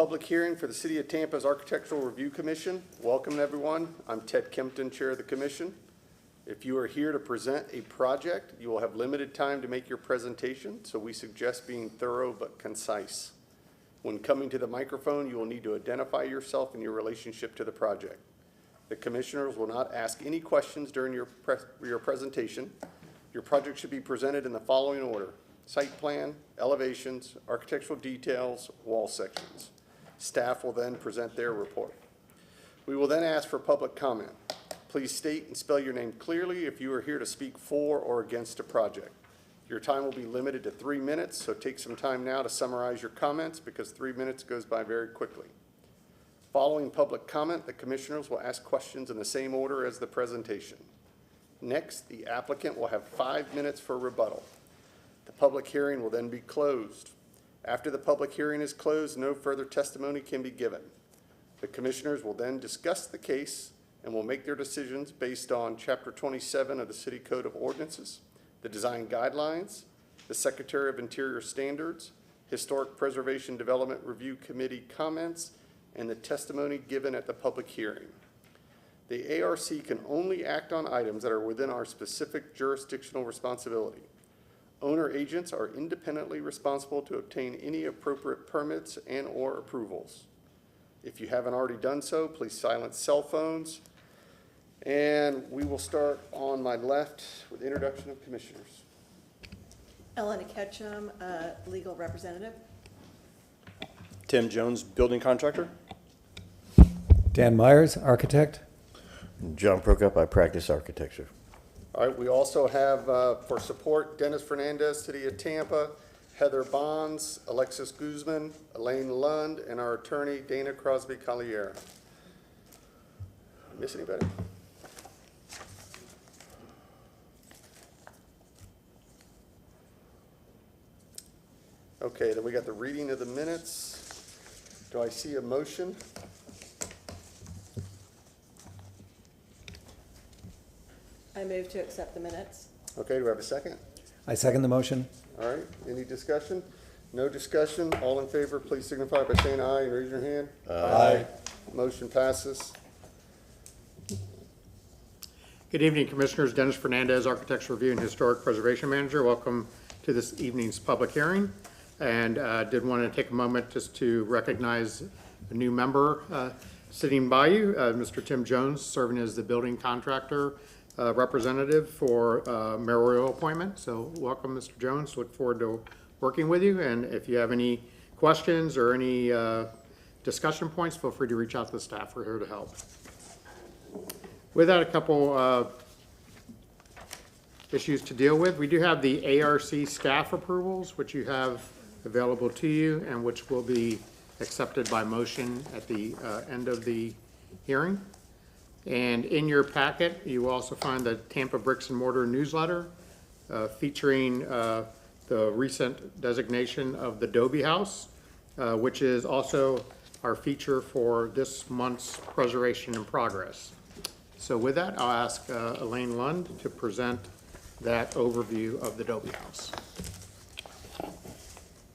public hearing for the City of Tampa's Architectural Review Commission. Welcome, everyone. I'm Ted Kempton, Chair of the Commission. If you are here to present a project, you will have limited time to make your presentation, so we suggest being thorough but concise. When coming to the microphone, you will need to identify yourself and your relationship to the project. The commissioners will not ask any questions during your presentation. Your project should be presented in the following order: site plan, elevations, architectural details, wall sections. Staff will then present their report. We will then ask for public comment. Please state and spell your name clearly if you are here to speak for or against a project. Your time will be limited to 3 minutes, so take some time now to summarize your comments because 3 minutes goes by very quickly. Following public comment, the commissioners will ask questions in the same order as the presentation. Next, the applicant will have 5 minutes for rebuttal. The public hearing will then be closed. After the public hearing is closed, no further testimony can be given. The commissioners will then discuss the case and will make their decisions based on Chapter 27 of the City Code of Ordinances, the design guidelines, the Secretary of Interior standards, Historic Preservation Development Review Committee comments, and the testimony given at the public hearing. The ARC can only act on items that are within our specific jurisdictional responsibility. Owner agents are independently responsible to obtain any appropriate permits and/or approvals. If you haven't already done so, please silence cell phones. And we will start on my left with introduction of commissioners. Elena Ketchum, legal representative. Tim Jones, building contractor. Dan Myers, architect. John Prokop, I practice architecture. All right, we also have for support Dennis Fernandez, City of Tampa, Heather Bonds, Alexis Guzman, Elaine Lund, and our attorney Dana Crosby Collier. Miss anybody? Okay, then we got the reading of the minutes. Do I see a motion? I move to accept the minutes. Okay, do I have a second? I second the motion. All right, any discussion? No discussion. All in favor, please signify by saying aye and raise your hand. Aye. Motion passes. Good evening, Commissioners. Dennis Fernandez, Architecture Review and Historic Preservation Manager. Welcome to this evening's public hearing. And did want to take a moment just to recognize a new member sitting by you, Mr. Tim Jones, serving as the building contractor representative for mayoral appointment. So welcome, Mr. Jones. Look forward to working with you. And if you have any questions or any discussion points, feel free to reach out to the staff. We're here to help. With that, a couple issues to deal with. We do have the ARC staff approvals, which you have available to you and which will be accepted by motion at the end of the hearing. And in your packet, you will also find the Tampa Bricks and Mortar newsletter featuring the recent designation of the Dobie House, which is also our feature for this month's Preservation in Progress. So with that, I'll ask Elaine Lund to present that overview of the Dobie House.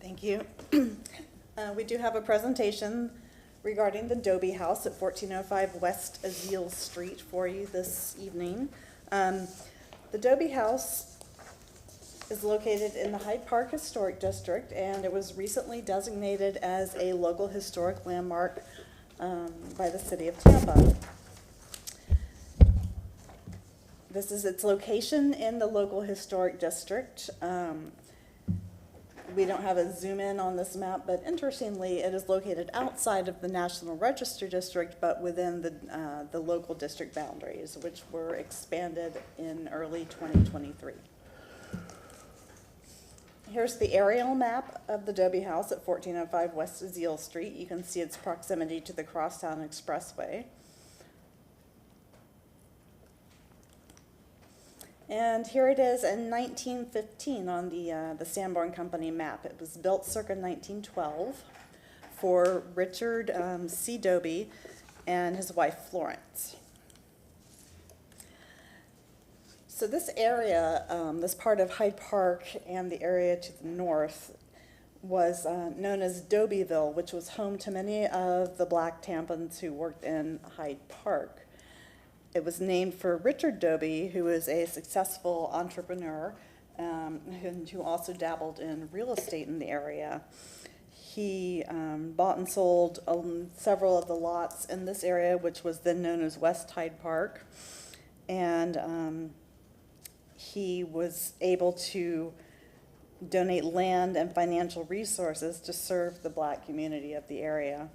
Thank you. We do have a presentation regarding the Dobie House at 1405 West Azile Street for you this evening. The Dobie House is located in the Hyde Park Historic District, and it was recently designated as a local historic landmark by the City of Tampa. This is its location in the local historic district. We don't have a zoom in on this map, but interestingly, it is located outside of the National Register District, but within the local district boundaries, which were expanded in early 2023. Here's the aerial map of the Dobie House at 1405 West Azile Street. You can see its proximity to the Crosstown Expressway. And here it is in 1915 on the Sanborn Company map. It was built circa 1912 for Richard C. Dobie and his wife Florence. So this area, this part of Hyde Park and the area to the north, was known as Dobyville, which was home to many of the Black Tampons who worked in Hyde Park. It was named for Richard Doby, who was a successful entrepreneur who also dabbled in real estate in the area. He bought and sold several of the lots in this area, which was then known as West Hyde Park. And he was able to donate land and financial resources to serve the Black community of the area.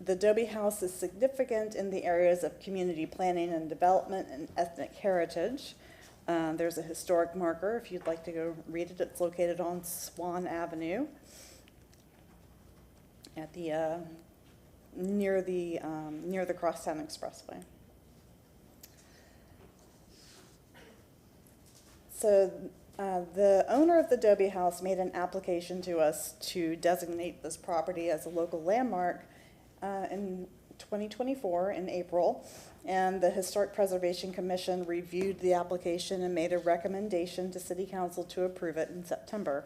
The Doby House is significant in the areas of community planning and development and ethnic heritage. There's a historic marker, if you'd like to go read it. It's located on Swan Avenue at the near the Crosstown Expressway. So the owner of the Doby House made an application to us to designate this property as a local landmark in 2024 in April, and the Historic Preservation Commission reviewed the application and made a recommendation to City Council to approve it in September.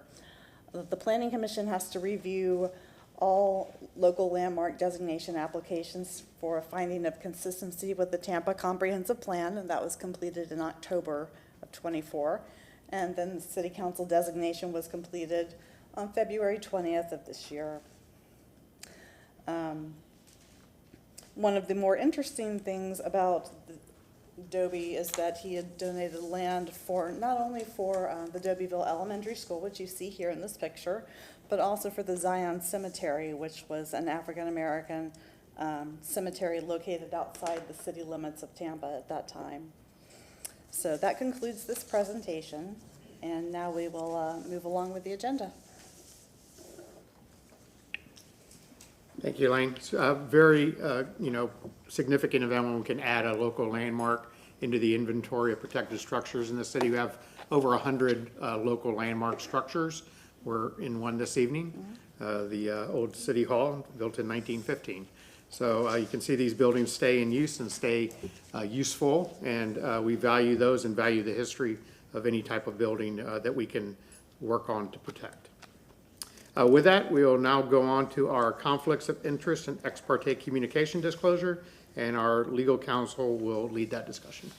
The Planning Commission has to review all local landmark designation applications for a finding of consistency with the Tampa Comprehensive Plan, and that was completed in October of '24. And then the City Council designation was completed on February 20th of this year. One of the more interesting things about Doby is that he had donated land for not only for the Dobyville Elementary School, which you see here in this picture, but also for the Zion Cemetery, which was an African-American cemetery located outside the city limits of Tampa at that time. So that concludes this presentation, and now we will move along with the agenda. Thank you, Elaine. It's a very, significant event when we can add a local landmark into the inventory of protected structures in the city. We have over 100 local landmark structures. We're in one this evening, the old City Hall, built in 1915. So you can see these buildings stay in use and stay useful, and we value those and value the history of any type of building that we can work on to protect. With that, we will now go on to our conflicts of interest and ex parte communication disclosure, and our legal counsel will lead that discussion.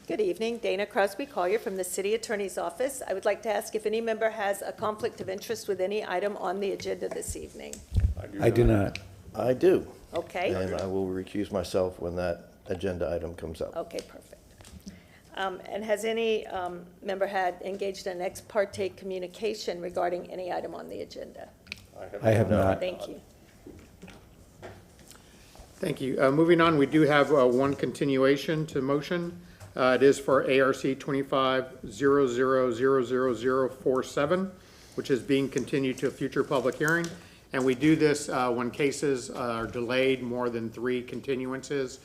Good evening, Dana Crosby Collier from the City Attorney's Office. I would like to ask if any member has a conflict of interest with any item on the agenda this evening. I do not. I do. Okay, And I will recuse myself when that agenda item comes up. okay, perfect. And has any member had engaged in ex parte communication regarding any item on the agenda? I have not. Thank you. Thank you. Moving on, we do have one continuation to motion. It is for ARC 25000047, which is being continued to a future public hearing. And we do this when cases are delayed more than 3 continuances.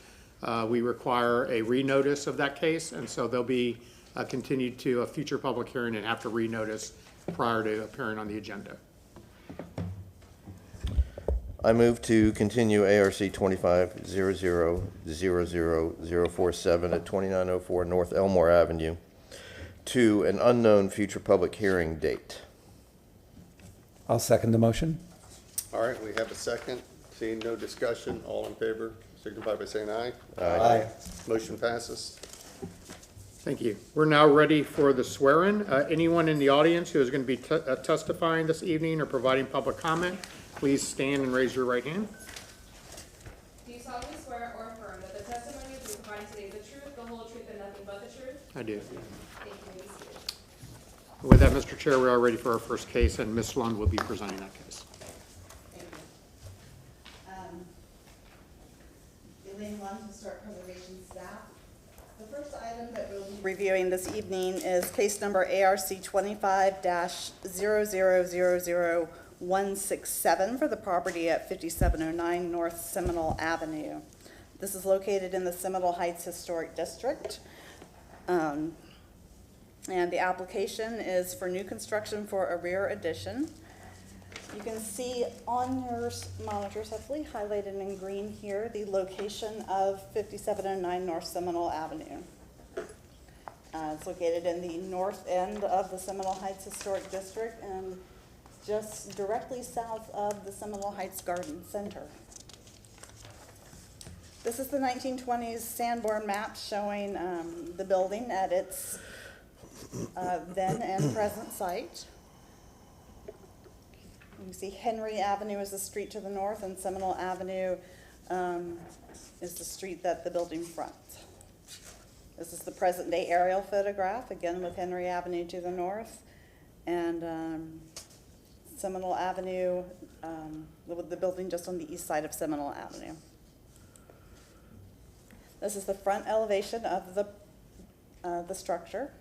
We require a renotice of that case, and so they'll be continued to a future public hearing and have to renotice prior to appearing on the agenda. I move to continue ARC 25000047 at 2904 North Elmore Avenue to an unknown future public hearing date. I'll second the motion. All right, we have a second. Seeing no discussion, all in favor, signify by saying aye. Aye. Motion passes. Thank you. We're now ready for the swear-in. Anyone in the audience who is going to be testifying this evening or providing public comment, please stand and raise your right hand. Do you solemnly swear or affirm that the testimony you are providing today is the truth, the whole truth, and nothing but the truth? I do. Thank you. May be seated. With that, Mr. Chair, we are ready for our first case, and Ms. Lund will be presenting that case. Thank you. Elaine Lund, Historic Preservation staff. The first item that we'll be reviewing this evening is case number ARC 25-00000167 for the property at 5709 North Seminole Avenue. This is located in the Seminole Heights Historic District. And the application is for new construction for a rear addition. You can see on your monitors, hopefully highlighted in green here, the location of 5709 North Seminole Avenue. It's located in the north end of the Seminole Heights Historic District and just directly south of the Seminole Heights Garden Center. This is the 1920s Sanborn map showing the building at its then and present site. You see Henry Avenue is the street to the north, and Seminole Avenue is the street that the building fronts. This is the present-day aerial photograph, again with Henry Avenue to the north, and Seminole Avenue, with the building just on the east side of Seminole Avenue. This is the front elevation of the structure.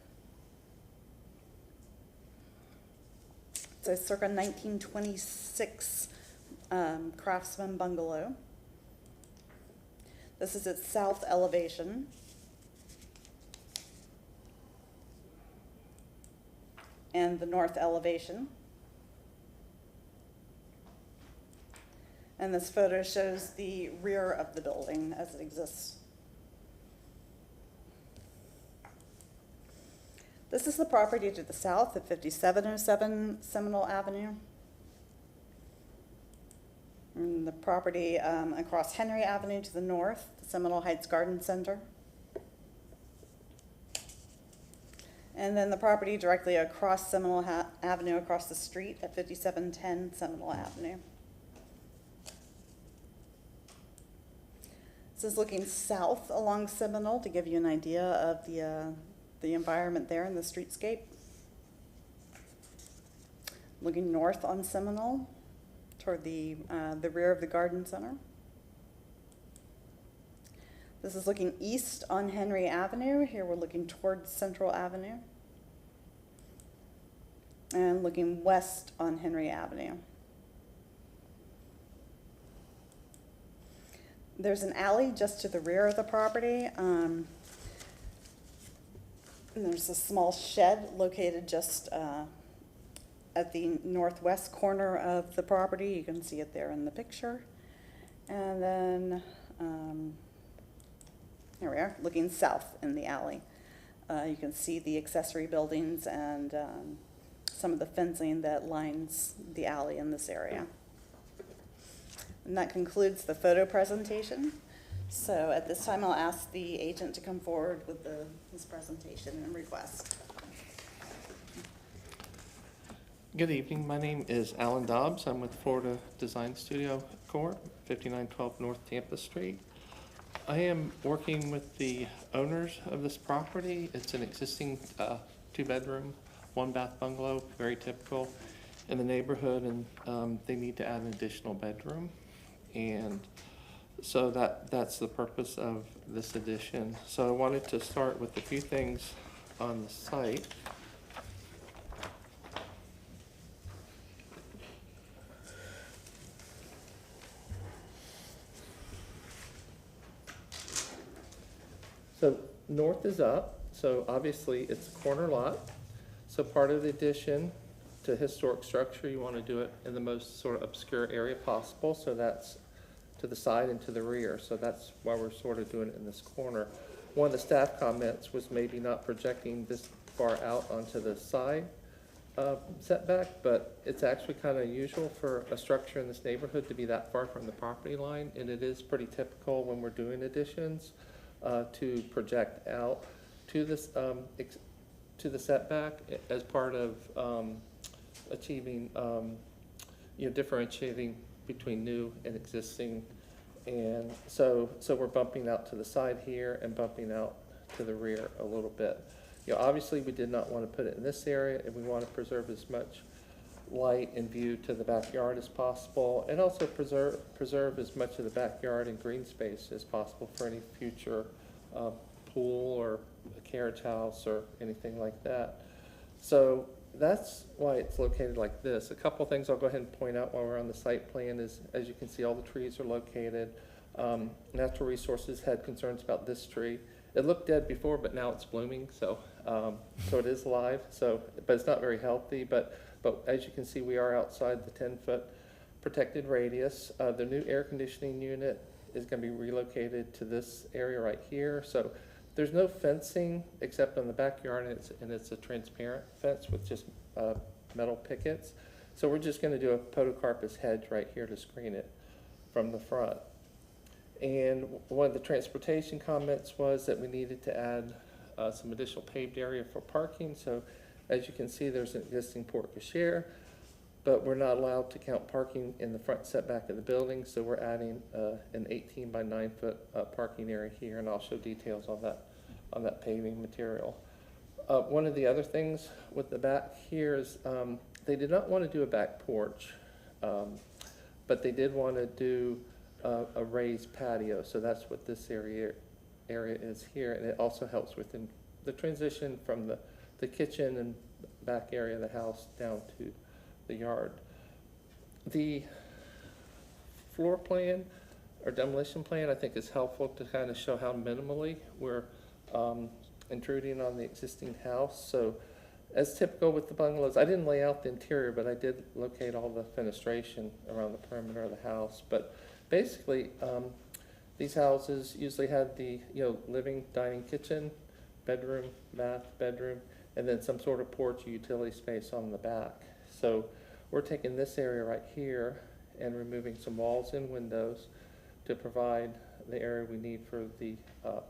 It's a circa 1926 craftsman bungalow. This is its south elevation. And the north elevation. And this photo shows the rear of the building as it exists. This is the property to the south at 5707 Seminole Avenue. And the property across Henry Avenue to the north, the Seminole Heights Garden Center. And then the property directly across Seminole Avenue, across the street at 5710 Seminole Avenue. This is looking south along Seminole to give you an idea of the environment there in the streetscape. Looking north on Seminole toward the rear of the garden center. This is looking east on Henry Avenue. Here we're looking toward Central Avenue. And looking west on Henry Avenue. There's an alley just to the rear of the property. And there's a small shed located just at the northwest corner of the property. You can see it there in the picture. And then here we are, looking south in the alley. You can see the accessory buildings and some of the fencing that lines the alley in this area. And that concludes the photo presentation. So at this time, I'll ask the agent to come forward with his presentation and request. Good evening. My name is Alan Dobbs. I'm with Florida Design Studio Corp., 5912 North Tampa Street. I am working with the owners of this property. It's an existing two-bedroom, one-bath bungalow, very typical in the neighborhood, and they need to add an additional bedroom. And so that's the purpose of this addition. So I wanted to start with a few things on the site. So north is up, so obviously it's a corner lot. So part of the addition to historic structure, you want to do it in the most sort of obscure area possible. So that's to the side and to the rear. So that's why we're sort of doing it in this corner. One of the staff comments was maybe not projecting this far out onto the side setback, but it's actually kind of unusual for a structure in this neighborhood to be that far from the property line. And it is pretty typical when we're doing additions to project out to this to the setback as part of achieving, differentiating between new and existing. And so we're bumping out to the side here and bumping out to the rear a little bit. Obviously we did not want to put it in this area, and we want to preserve as much light and view to the backyard as possible, and also preserve as much of the backyard and green space as possible for any future pool or a carriage house or anything like that. So that's why it's located like this. A couple things I'll go ahead and point out while we're on the site plan is, as you can see, all the trees are located. Natural Resources had concerns about this tree. It looked dead before, but now it's blooming, so it is alive. But it's not very healthy. But as you can see, we are outside the 10-foot protected radius. The new air conditioning unit is going to be relocated to this area right here. So There's no fencing except on the backyard, and it's a transparent fence with just metal pickets. So we're just gonna do a podocarpus hedge right here to screen it from the front. And one of the transportation comments was that we needed to add some additional paved area for parking. So as you can see, there's an existing porte cochere, but we're not allowed to count parking in the front setback of the building. So we're adding an 18 by 9 foot parking area here, and I'll show details on that paving material. One of the other things with the back here is they did not want to do a back porch, but they did want to do a raised patio, so that's what this area is here, and it also helps with the transition from the kitchen and back area of the house down to the yard. The floor plan or demolition plan, I think, is helpful to kind of show how minimally we're intruding on the existing house. So as typical with the bungalows, I didn't lay out the interior, but I did locate all the fenestration around the perimeter of the house. But basically, these houses usually had the living, dining, kitchen, bedroom, bath, bedroom, and then some sort of porch or utility space on the back. So we're taking this area right here and removing some walls and windows to provide the area we need for the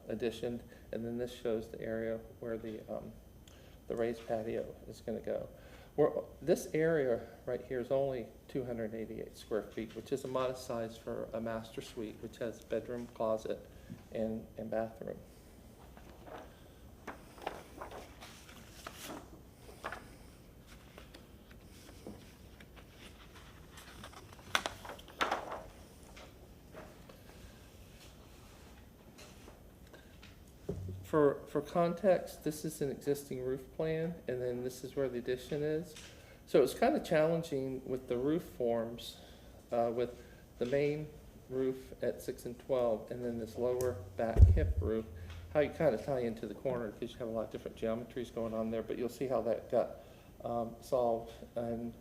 addition, and then this shows the area where the raised patio is going to go. This area right here is only 288 square feet, which is a modest size for a master suite, which has bedroom, closet, and bathroom. For context, this is an existing roof plan, and then this is where the addition is. So it's kind of challenging with the roof forms, with the main roof at 6 and 12, and then this lower back hip roof, how you kind of tie into the corner, because you have a lot of different geometries going on there, but you'll see how that got solved. And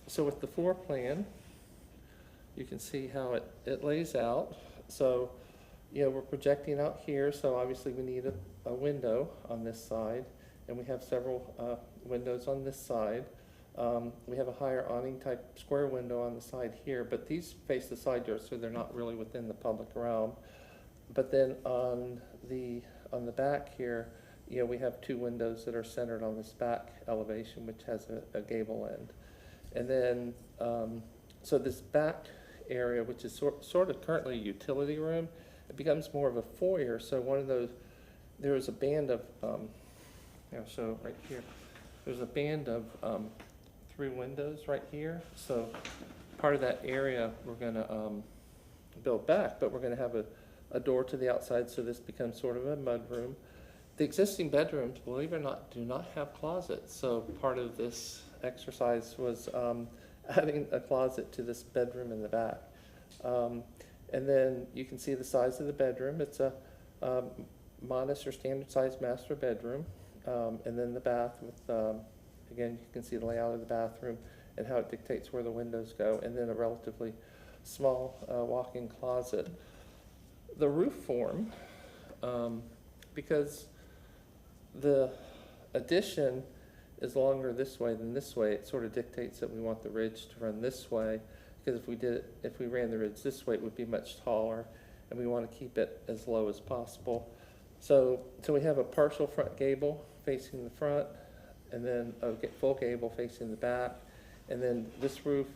so with the floor plan, you can see how it lays out. So we're projecting out here, so obviously we need a window on this side, and we have several windows on this side. We have a higher awning type square window on the side here, but these face the side yard, so they're not really within the public realm. But then on the back here, we have two windows that are centered on this back elevation, which has a gable end. And then, so this back area, which is sort of currently a utility room, it becomes more of a foyer. So one of those, there was a band of, so right here, there's a band of 3 windows right here. So part of that area we're gonna build back, but we're gonna have a door to the outside, so this becomes sort of a mudroom. The existing bedrooms, believe it or not, do not have closets. So part of this exercise was adding a closet to this bedroom in the back. And then you can see the size of the bedroom. It's a modest or standard size master bedroom. And then the bath with, again, you can see the layout of the bathroom and how it dictates where the windows go. And then a relatively small walk-in closet. The roof form, because the addition is longer this way than this way, it sort of dictates that we want the ridge to run this way. Because if we ran the ridge this way, it would be much taller, and we want to keep it as low as possible. So we have a partial front gable facing the front, and then a full gable facing the back, and then this roof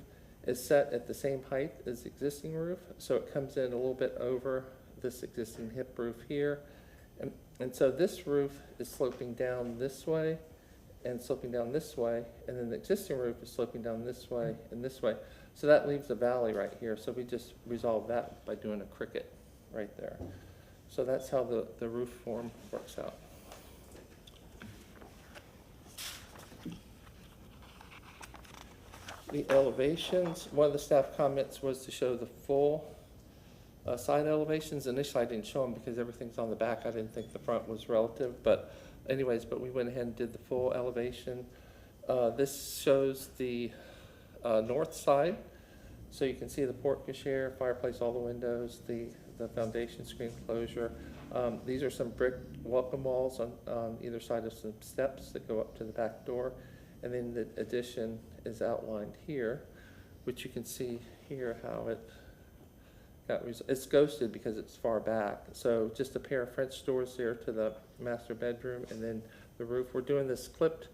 is set at the same height as the existing roof, so it comes in a little bit over this existing hip roof here, and so this roof is sloping down this way and sloping down this way, and then the existing roof is sloping down this way and this way. So that leaves a valley right here. So we just resolve that by doing a cricket right there. So that's how the roof form works out. The elevations, one of the staff comments was to show the full side elevations. Initially, I didn't show them because everything's on the back. I didn't think the front was relative, but anyways, we went ahead and did the full elevation. This shows the north side. So you can see the porte cochere, fireplace, all the windows, the foundation screen closure. These are some brick welcome walls on either side of some steps that go up to the back door. And then the addition is outlined here, which you can see here how it it's ghosted because it's far back. So just a pair of French doors there to the master bedroom, and then the roof. We're doing this clipped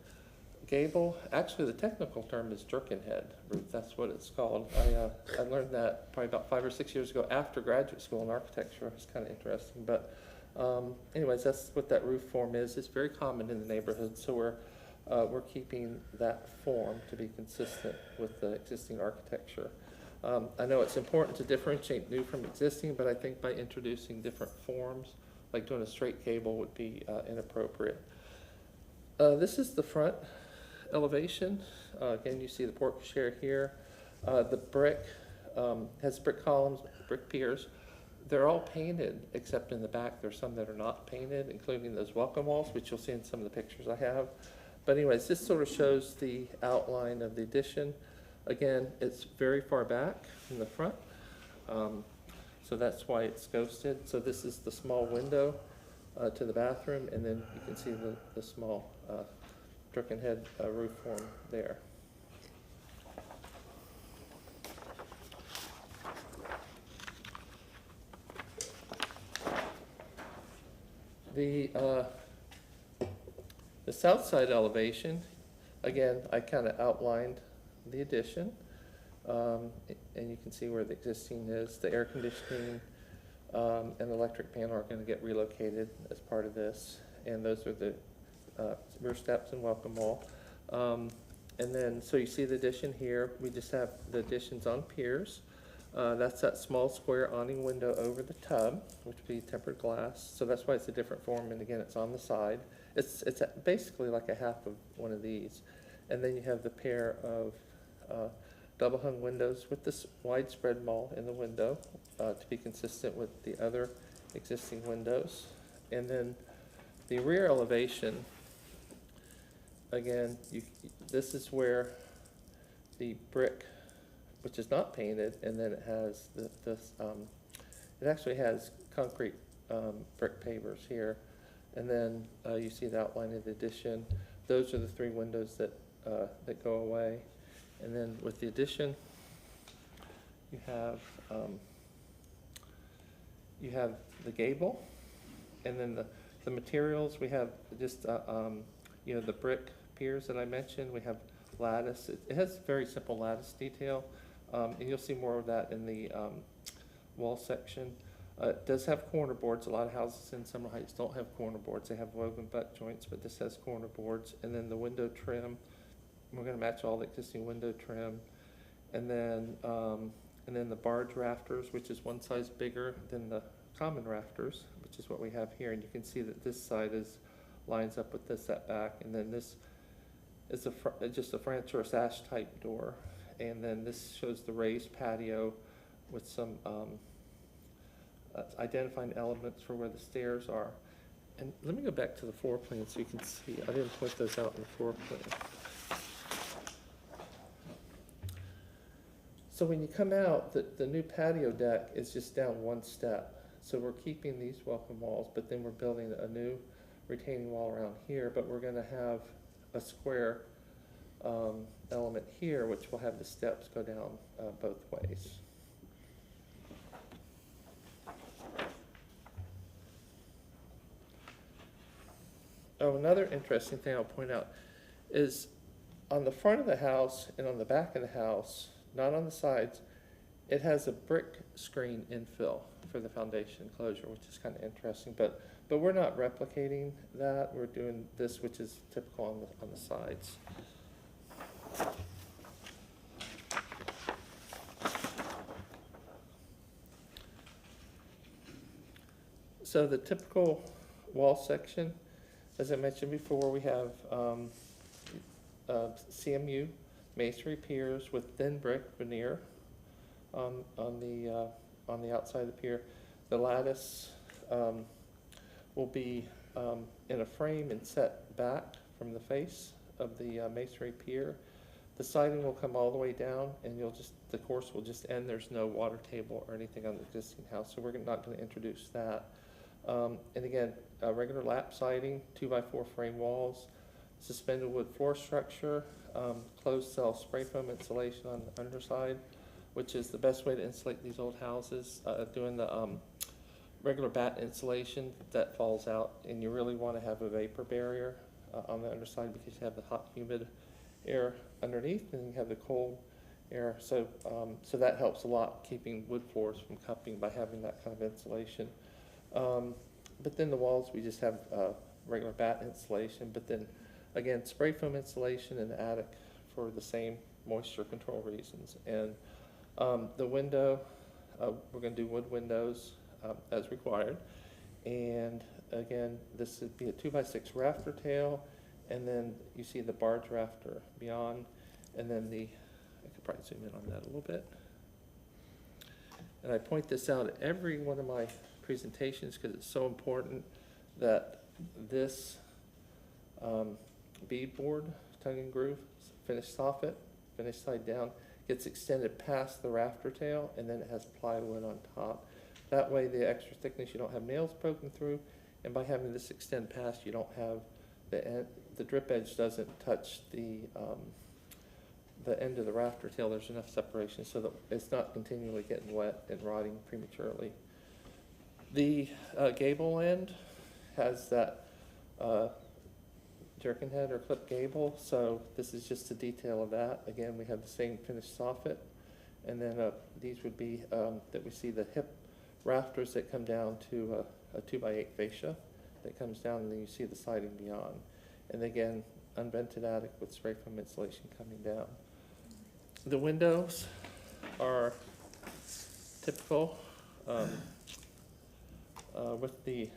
gable. Actually, the technical term is jerkin head roof. That's what it's called. I learned that probably about 5 or 6 years ago after graduate school in architecture. It's kind of interesting. But anyways, that's what that roof form is. It's very common in the neighborhood, so we're keeping that form to be consistent with the existing architecture. I know it's important to differentiate new from existing, but I think by introducing different forms, like doing a straight gable would be inappropriate. This is the front elevation. Again, you see the porch chair here. The brick has brick columns, brick piers. They're all painted except in the back. There's some that are not painted, including those welcome walls, which you'll see in some of the pictures I have. But anyways, this sort of shows the outline of the addition. Again, it's very far back in the front, so that's why it's ghosted. So this is the small window to the bathroom, and then you can see the small jerkin head roof form there. The south side elevation, again, I kind of outlined the addition, and you can see where the existing is. The air conditioning and electric panel are going to get relocated as part of this, and those are the rear steps and welcome wall. And then, so you see the addition here. We just have the additions on piers. That's that small square awning window over the tub, which would be tempered glass. So that's why it's a different form, and again, it's on the side. It's basically like a half of one of these. And then you have the pair of double hung windows with this widespread maul in the window to be consistent with the other existing windows. And then the rear elevation, again, this is where the brick, which is not painted, and then it has it actually has concrete brick pavers here. And then you see the outline of the addition. Those are the 3 windows that go away. And then with the addition, you have the gable, and then the materials. We have just the brick piers that I mentioned. We have lattice. It has very simple lattice detail, and you'll see more of that in the wall section. It does have corner boards. A lot of houses in Summer Heights don't have corner boards. They have woven butt joints, but this has corner boards. And then the window trim, we're going to match all the existing window trim. And then the barge rafters, which is one size bigger than the common rafters, which is what we have here. And you can see that this side lines up with this setback. And then this is just a French or a sash type door. And then this shows the raised patio with some identifying elements for where the stairs are. And let me go back to the floor plan so you can see. I didn't point those out in the floor plan. So when you come out, the new patio deck is just down 1 step. So we're keeping these welcome walls, but then we're building a new retaining wall around here, but we're going to have a square element here, which will have the steps go down both ways. Oh, another interesting thing I'll point out is on the front of the house and on the back of the house, not on the sides, it has a brick screen infill for the foundation enclosure, which is kind of interesting. But we're not replicating that. We're doing this, which is typical on the sides. So the typical wall section, as I mentioned before, we have CMU masonry piers with thin brick veneer on the outside of the pier. The lattice will be in a frame and set back from the face of the masonry pier. The siding will come all the way down, and the course will just end. There's no water table or anything on the existing house, so we're not going to introduce that. And again, regular lap siding, 2x4 frame walls, suspended wood floor structure, closed cell spray foam insulation on the underside, which is the best way to insulate these old houses. Doing the regular batten insulation that falls out, and you really want to have a vapor barrier on the underside because you have the hot, humid air underneath, and you have the cold air. So, so that helps a lot, keeping wood floors from cupping by having that kind of insulation. But then the walls, we just have regular batten insulation, but then again, spray foam insulation in the attic for the same moisture control reasons. And the window, we're going to do wood windows as required. And again, this would be a 2x6 rafter tail, and then you see the barge rafter beyond, and then I could probably zoom in on that a little bit. And I point this out at every one of my presentations because it's so important that this beadboard, tongue and groove, finished soffit, finished side down, gets extended past the rafter tail, and then it has plywood on top. That way, the extra thickness, you don't have nails poking through, and by having this extend past, you don't have the drip edge doesn't touch the end of the rafter tail. There's enough separation so that it's not continually getting wet and rotting prematurely. The gable end has that jerkin head or clip gable, so this is just a detail of that. Again, we have the same finished soffit, and then these would be that we see the hip rafters that come down to a 2x8 fascia that comes down, and then you see the siding beyond. And again, unvented attic with spray foam insulation coming down. The windows are typical with the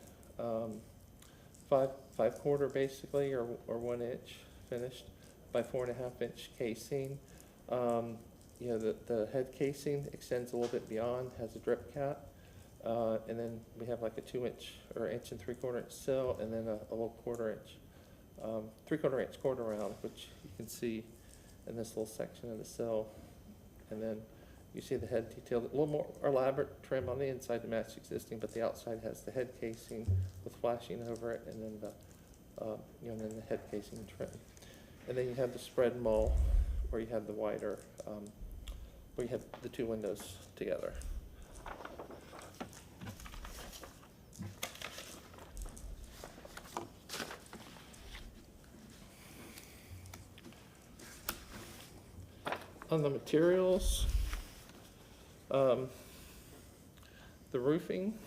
5/4 basically, or 1 inch finished by 4.5 inch casing. You know, the head casing extends a little bit beyond, has a drip cap. And then we have like a 2 inch or 1 3/4 inch sill, and then a little 1/4 inch, 3/4 inch quarter round, which you can see in this little section of the sill. And then you see the head detail, a little more elaborate trim on the inside to match existing, but the outside has the head casing with flashing over it, and then and then the head casing trim. And then you have the spread mull, where you have the wider, where you have the two windows together. On the materials, the roofing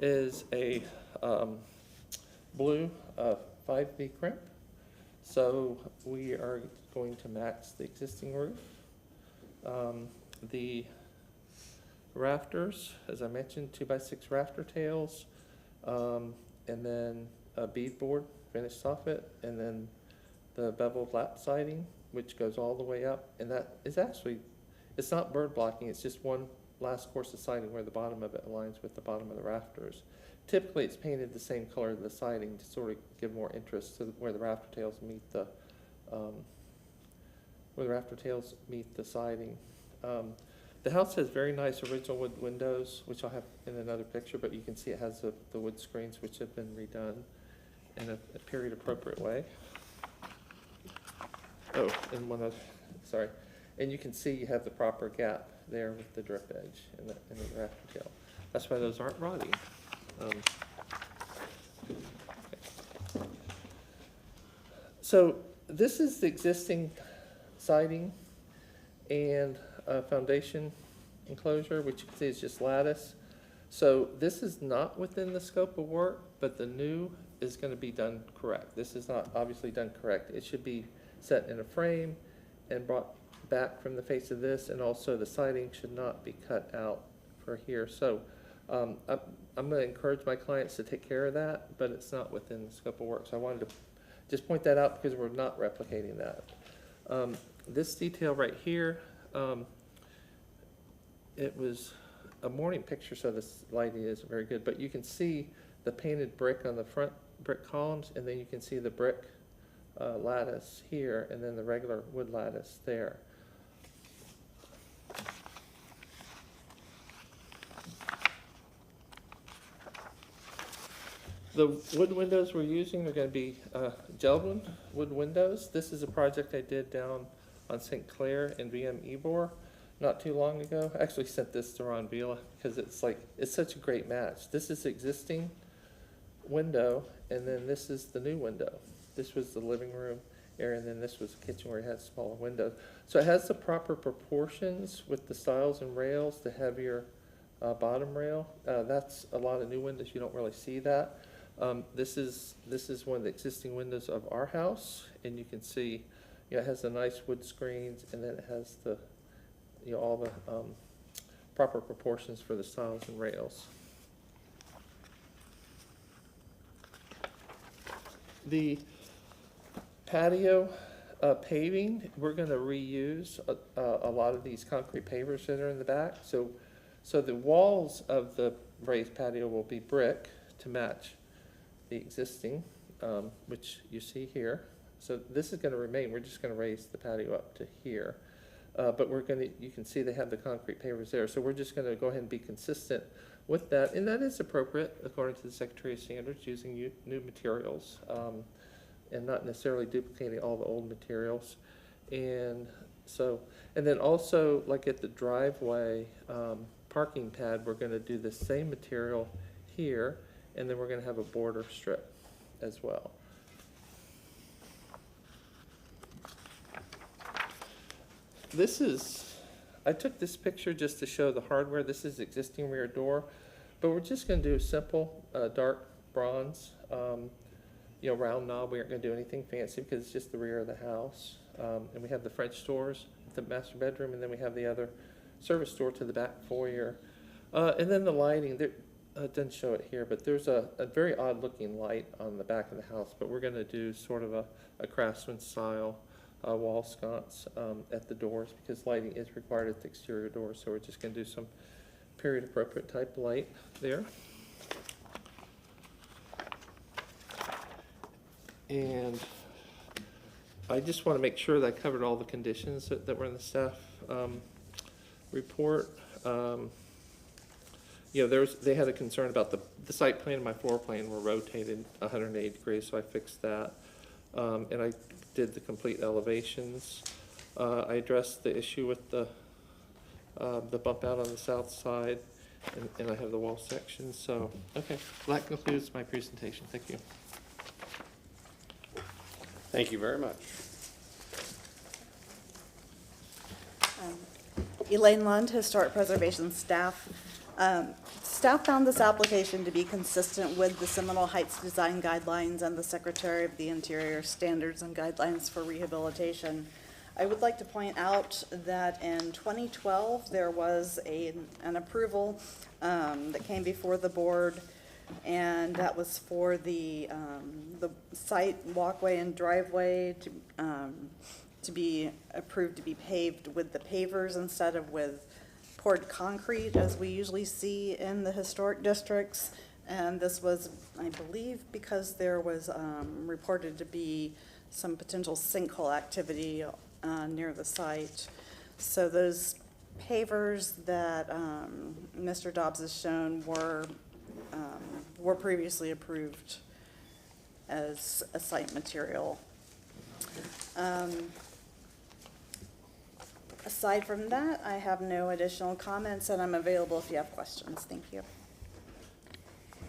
is a blue 5B crimp. So we are going to match the existing roof. The rafters, as I mentioned, 2x6 rafter tails, and then a beadboard finished soffit, and then the beveled lap siding, which goes all the way up, and that is actually, it's not bird blocking, it's just one last course of siding where the bottom of it aligns with the bottom of the rafters. Typically, it's painted the same color as the siding to sort of give more interest to where the rafter tails meet the siding. The house has very nice original wood windows, which I'll have in another picture, but you can see it has the wood screens which have been redone in a period appropriate way. Oh, and one other, sorry. And you can see you have the proper gap there with the drip edge in the rafter tail. That's why those aren't rotting. So this is the existing siding and foundation enclosure, which you can see is just lattice. So this is not within the scope of work, but the new is going to be done correct. This is not obviously done correct. It should be set in a frame and brought back from the face of this, and also the siding should not be cut out for here. So I'm going to encourage my clients to take care of that, but it's not within the scope of work. So I wanted to just point that out because we're not replicating that. This detail right here, it was a morning picture, so this lighting isn't very good, but you can see the painted brick on the front brick columns, and then you can see the brick lattice here, and then the regular wood lattice there. The wood windows we're using are gonna be Geldwin wood windows. This is a project I did down on St. Clair in VM Ybor not too long ago. I actually sent this to Ron Vila because it's such a great match. This is existing window, and then this is the new window. This was the living room area, and then this was the kitchen where it had smaller windows. So it has the proper proportions with the stiles and rails, the heavier bottom rail. That's a lot of new windows, you don't really see that. This is one of the existing windows of our house, and you can see, it has the nice wood screens, and then it has the, all the proper proportions for the stiles and rails. The patio paving, we're going to reuse a lot of these concrete pavers that are in the back. So the walls of the raised patio will be brick to match the existing, which you see here. So this is going to remain. We're just going to raise the patio up to here. But you can see they have the concrete pavers there. So we're just going to go ahead and be consistent with that. And that is appropriate according to the Secretary of Standards, using new materials and not necessarily duplicating all the old materials. And then also, like at the driveway parking pad, we're going to do the same material here, and then we're going to have a border strip as well. I took this picture just to show the hardware. This is existing rear door, but we're just going to do a simple dark bronze, round knob. We aren't going to do anything fancy because it's just the rear of the house. And we have the French doors, the master bedroom, and then we have the other service door to the back foyer. And then the lighting, it doesn't show it here, but there's a very odd looking light on the back of the house, but we're going to do sort of a Craftsman style wall sconce at the doors because lighting is required at the exterior doors, so we're just going to do some period appropriate type light there. And I just want to make sure that I covered all the conditions that were in the staff report. They had a concern about the site plan and my floor plan were rotated 180 degrees, so I fixed that. And I did the complete elevations. I addressed the issue with the bump out on the south side, and I have the wall section. So, okay, well, that concludes my presentation. Thank you. Thank you very much. Elaine Lund, Historic Preservation staff. Staff found this application to be consistent with the Seminole Heights Design Guidelines and the Secretary of the Interior Standards and Guidelines for Rehabilitation. I would like to point out that in 2012, there was an approval that came before the board, and that was for the site walkway and driveway to be approved to be paved with the pavers instead of with poured concrete, as we usually see in the historic districts. And this was, I believe, because there was reported to be some potential sinkhole activity near the site. So those pavers that Mr. Dobbs has shown were previously approved as a site material. Aside from that, I have no additional comments, and I'm available if you have questions. Thank you.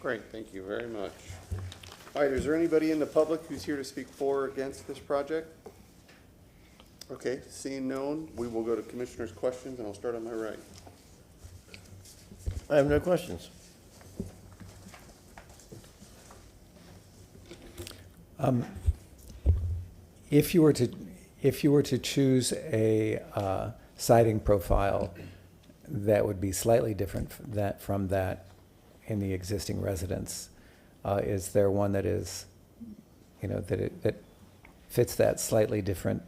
Great, thank you very much. All right, is there anybody in the public who's here to speak for or against this project? Okay, seeing none, we will go to commissioners' questions, and I'll start on my right. I have no questions. If you were to choose a siding profile that would be slightly different from that in the existing residence, is there one that is, that fits that slightly different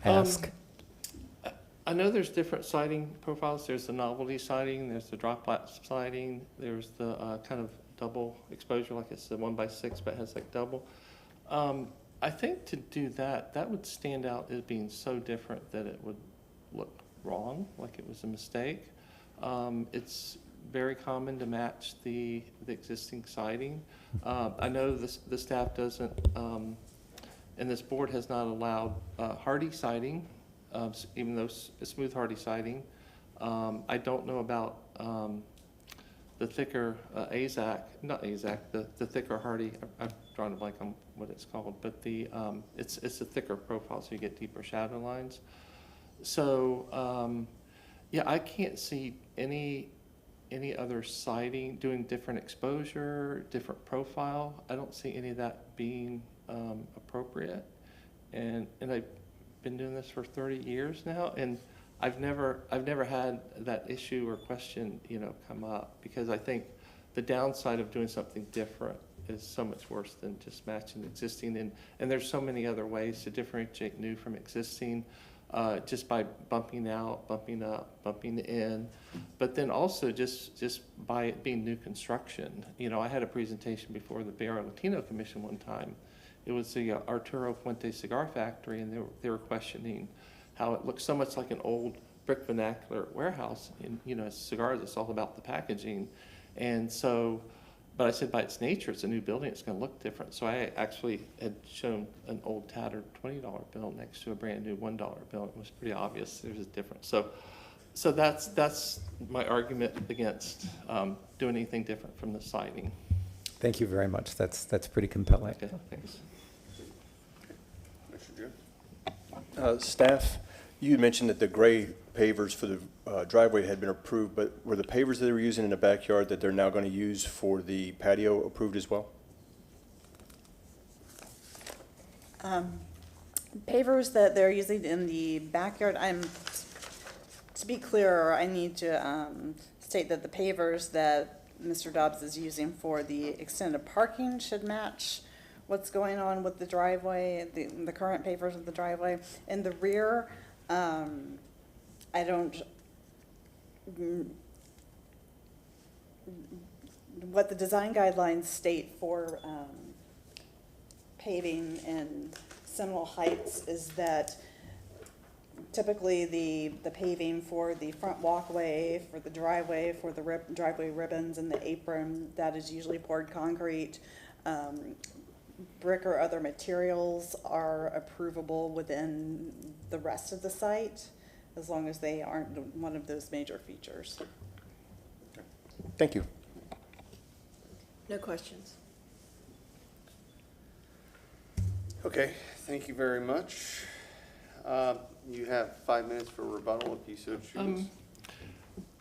ask? I know there's different siding profiles. There's the novelty siding, there's the drop siding, there's the kind of double exposure, like it's the 1x6, but it has like double. I think to do that would stand out as being so different that it would look wrong, like it was a mistake. It's very common to match the existing siding. I know the staff doesn't, and this board has not allowed hardy siding, even though smooth hardy siding. I don't know about the thicker not AZAC, the thicker hardy. I've drawn a blank on what it's called, but it's a thicker profile, so you get deeper shadow lines. So yeah, I can't see any other siding doing different exposure, different profile. I don't see any of that being appropriate. And I've been doing this for 30 years now, and I've never had that issue or question, come up, because I think the downside of doing something different is so much worse than just matching existing. And there's so many other ways to differentiate new from existing, just by bumping out, bumping up, bumping in, but then also just by it being new construction. I had a presentation before the Barrio Latino Commission one time. It was the Arturo Fuente Cigar Factory, and they were questioning how it looks so much like an old brick vernacular warehouse. And, cigars, it's all about the packaging. And so, but I said by its nature, it's a new building, it's gonna look different. So I actually had shown an old tattered $20 bill next to a brand new $1 bill. It was pretty obvious there's a difference. So that's my argument against doing anything different from the siding. Thank you very much. That's pretty compelling. Okay, thanks. Commissioner June? Staff, you had mentioned that the gray pavers for the driveway had been approved, but were the pavers that they were using in the backyard that they're now going to use for the patio approved as well? Pavers that they're using in the backyard, to be clear, I need to state that the pavers that Mr. Dobbs is using for the extended parking should match what's going on with the driveway, the current pavers of the driveway. In the rear, I don't, what the design guidelines state for paving in Seminole Heights is that typically the paving for the front walkway, for the driveway, for the driveway ribbons and the apron, that is usually poured concrete. Brick or other materials are approvable within the rest of the site, as long as they aren't one of those major features. Thank you. No questions. Okay, thank you very much. You have 5 minutes for rebuttal if you so choose.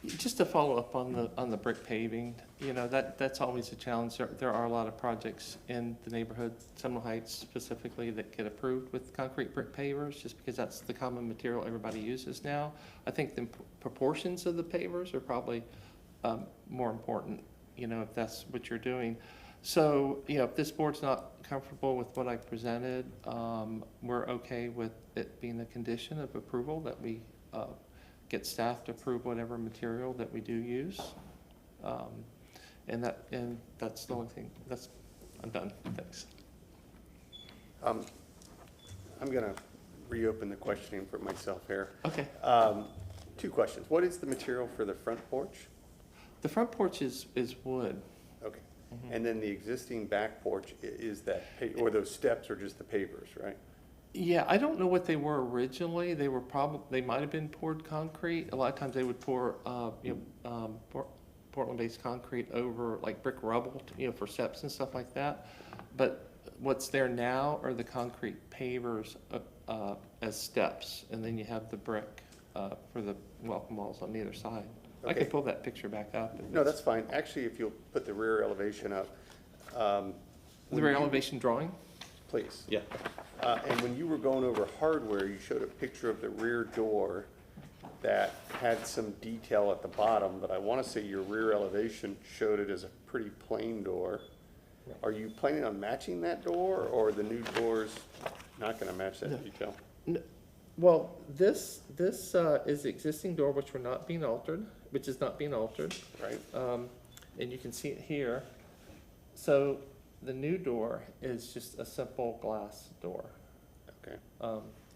Just to follow up on the brick paving, that's always a challenge. There are a lot of projects in the neighborhood, Seminole Heights specifically, that get approved with concrete brick pavers, just because that's the common material everybody uses now. I think the proportions of the pavers are probably more important, if that's what you're doing. So, if this board's not comfortable with what I presented, we're okay with it being a condition of approval that we get staff to approve whatever material that we do use. And that's the only thing. I'm done. Thanks. I'm going to reopen the questioning for myself here. Okay. 2 questions. What is the material for the front porch? The front porch is wood. Okay. And then the existing back porch, is that, or those steps are just the pavers, right? Yeah, I don't know what they were originally. They might have been poured concrete. A lot of times they would pour, Portland-based concrete over like brick rubble, for steps and stuff like that. But what's there now are the concrete pavers as steps, and then you have the brick for the welcome walls on either side. I Okay. can pull that picture back up. No, that's fine. Actually, if you'll put the rear elevation up. The rear elevation drawing? Please. Yeah. And when you were going over hardware, you showed a picture of the rear door that had some detail at the bottom, but I want to say your rear elevation showed it as a pretty plain door. Are you planning on matching that door, or the new door's not going to match that detail? Well, this is the existing door, which is not being altered, Right? and you can see it here. So the new door is just a simple glass door. Okay.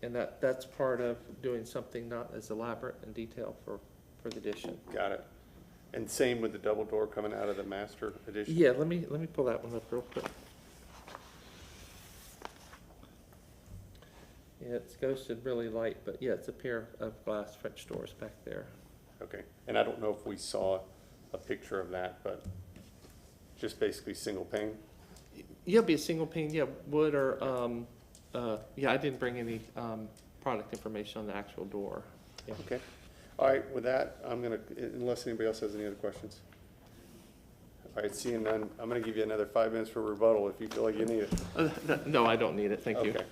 And that's part of doing something not as elaborate and detailed for the addition. Got it. And same with the double door coming out of the master addition? Yeah, let me pull that one up real quick. Yeah, it's ghosted really light, but yeah, it's a pair of glass French doors back there. Okay, and I don't know if we saw a picture of that, but just basically single pane? Yeah, it'll be a single pane, yeah, wood or, yeah, I didn't bring any, product information on the actual door. Yeah. Okay. All right, with that, I'm gonna, unless anybody else has any other questions. All right, seeing none, I'm gonna give you another 5 minutes for rebuttal if you feel like you need it. No, I don't need it, thank you. Okay.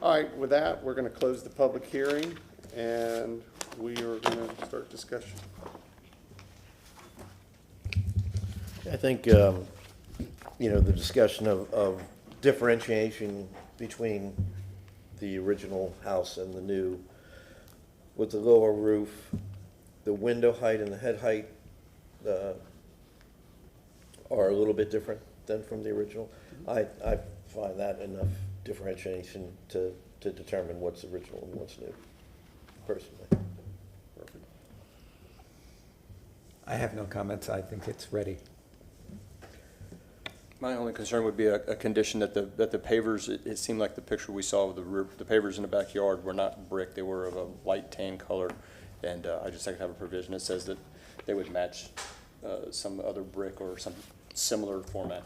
All right, with that, we're gonna close the public hearing, and we are gonna start discussion. I think, the discussion of differentiation between the original house and the new, with the lower roof, the window height and the head height are a little bit different than from the original. I find that enough differentiation to determine what's original and what's new, personally. I have no comments. I think it's ready. My only concern would be a condition that the pavers, it seemed like the picture we saw of the roof, the pavers in the backyard were not brick, they were of a light tan color. And I just like to have a provision that says that they would match some other brick or some similar format.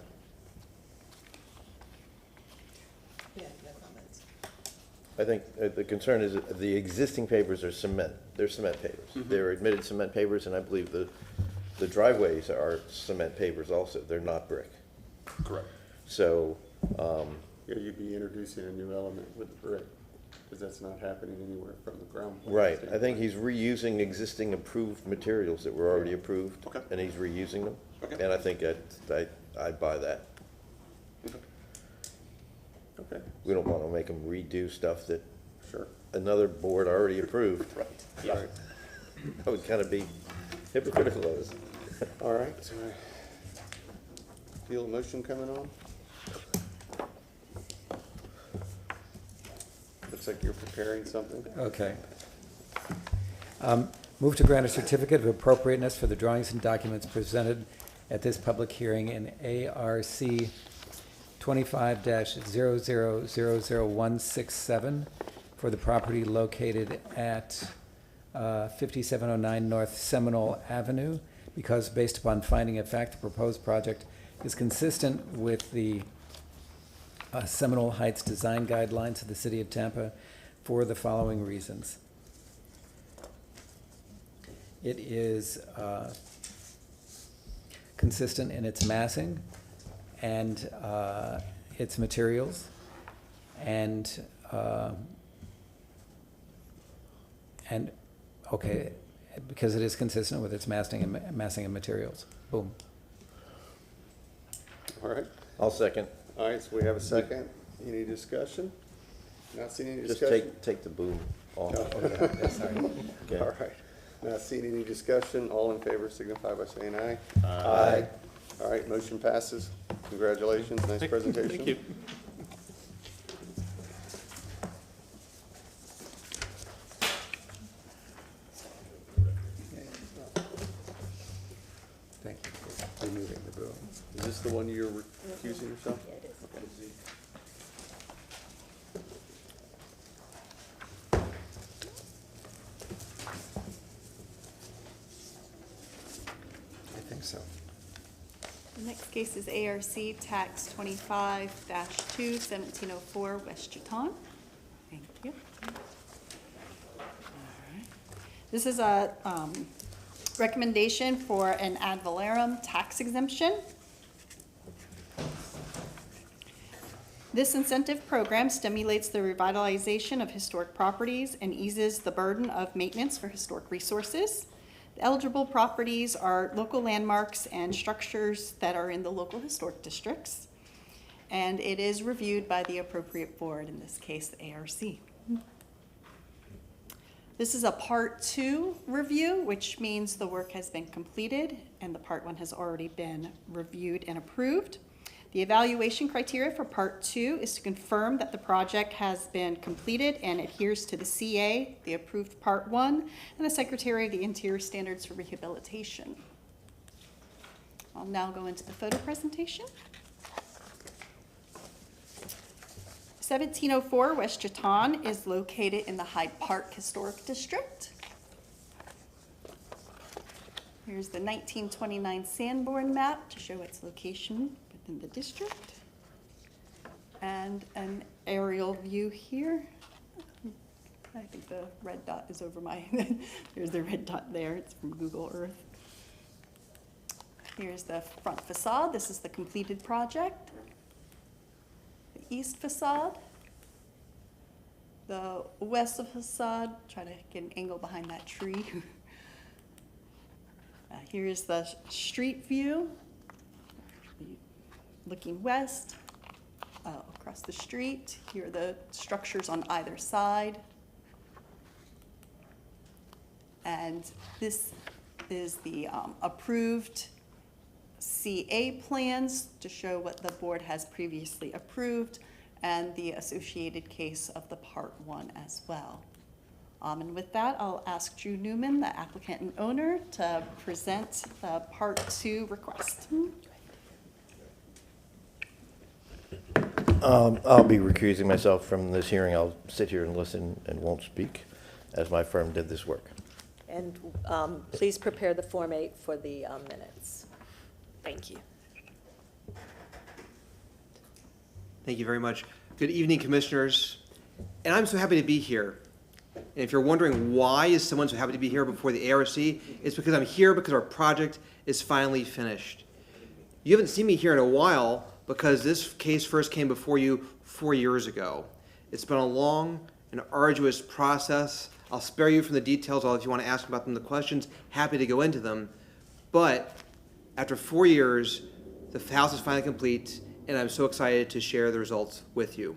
I think the concern is that the existing pavers are cement. They're cement pavers. They're admitted cement pavers, and I believe the driveways are cement pavers also. They're not brick. Correct. So, Yeah, you'd be introducing a new element with the brick, because that's not happening anywhere from the ground. plan right, I standpoint. think he's reusing existing approved materials that were already approved. Okay. And he's reusing them. Okay. And I think I'd buy that. Okay, We don't want to make them redo stuff that sure. another board already approved. Right. Yeah. That would kind of be hypocritical of us. All right, so I feel a motion coming on. Looks like you're preparing something. Okay. Move to grant a certificate of appropriateness for the drawings and documents presented at this public hearing in ARC 25-0000167 for the property located at 5709 North Seminole Avenue, because based upon finding of fact, the proposed project is consistent with the Seminole Heights design guidelines of the City of Tampa for the following reasons. It is consistent in its massing and its materials, and okay, because it is consistent with its massing and materials. Boom. All right, I'll second. all right, so we have a second. Any discussion? Not seeing any Just discussion? take the boom off. Okay. Sorry. Okay. All right, not seeing any discussion. All in favor signify by saying aye. Aye. All right, motion passes. Congratulations, nice presentation. Thank you. Thank you for removing the boom. Is this the one you're recusing yourself? Yeah, it is. I think so. The next case is ARC Tax 25-2, 1704 West Juton. Thank you. All right. This is a recommendation for an ad valorem tax exemption. This incentive program stimulates the revitalization of historic properties and eases the burden of maintenance for historic resources. The eligible properties are local landmarks and structures that are in the local historic districts. And it is reviewed by the appropriate board, in this case, the ARC. This is a Part 2 review, which means the work has been completed and the Part 1 has already been reviewed and approved. The evaluation criteria for Part 2 is to confirm that the project has been completed and adheres to the CA, the approved Part 1, and the Secretary of the Interior Standards for Rehabilitation. I'll now go into the photo presentation. 1704 West Chaton is located in the Hyde Park Historic District. Here's the 1929 Sanborn map to show its location within the district. And an aerial view here. I think the red dot is over my, there's the red dot there, it's from Google Earth. Here's the front facade, this is the completed project. The east facade. The west facade, try to get an angle behind that tree. Here's the street view, looking west, across the street. Here are the structures on either side. And this is the approved CA plans to show what the board has previously approved and the associated case of the Part 1 as well. And with that, I'll ask Drew Newman, the applicant and owner, to present the Part 2 request. I'll be recusing myself from this hearing. I'll sit here and listen and won't speak, as my firm did this work. And please prepare the Form 8 for the minutes. Thank you. Thank you very much. Good evening, Commissioners. And I'm so happy to be here. And if you're wondering why is someone so happy to be here before the ARC, it's because I'm here because our project is finally finished. You haven't seen me here in a while because this case first came before you 4 years ago. It's been a long and arduous process. I'll spare you from the details, although if you want to ask about them, the questions, happy to go into them. But after 4 years, the house is finally complete, and I'm so excited to share the results with you.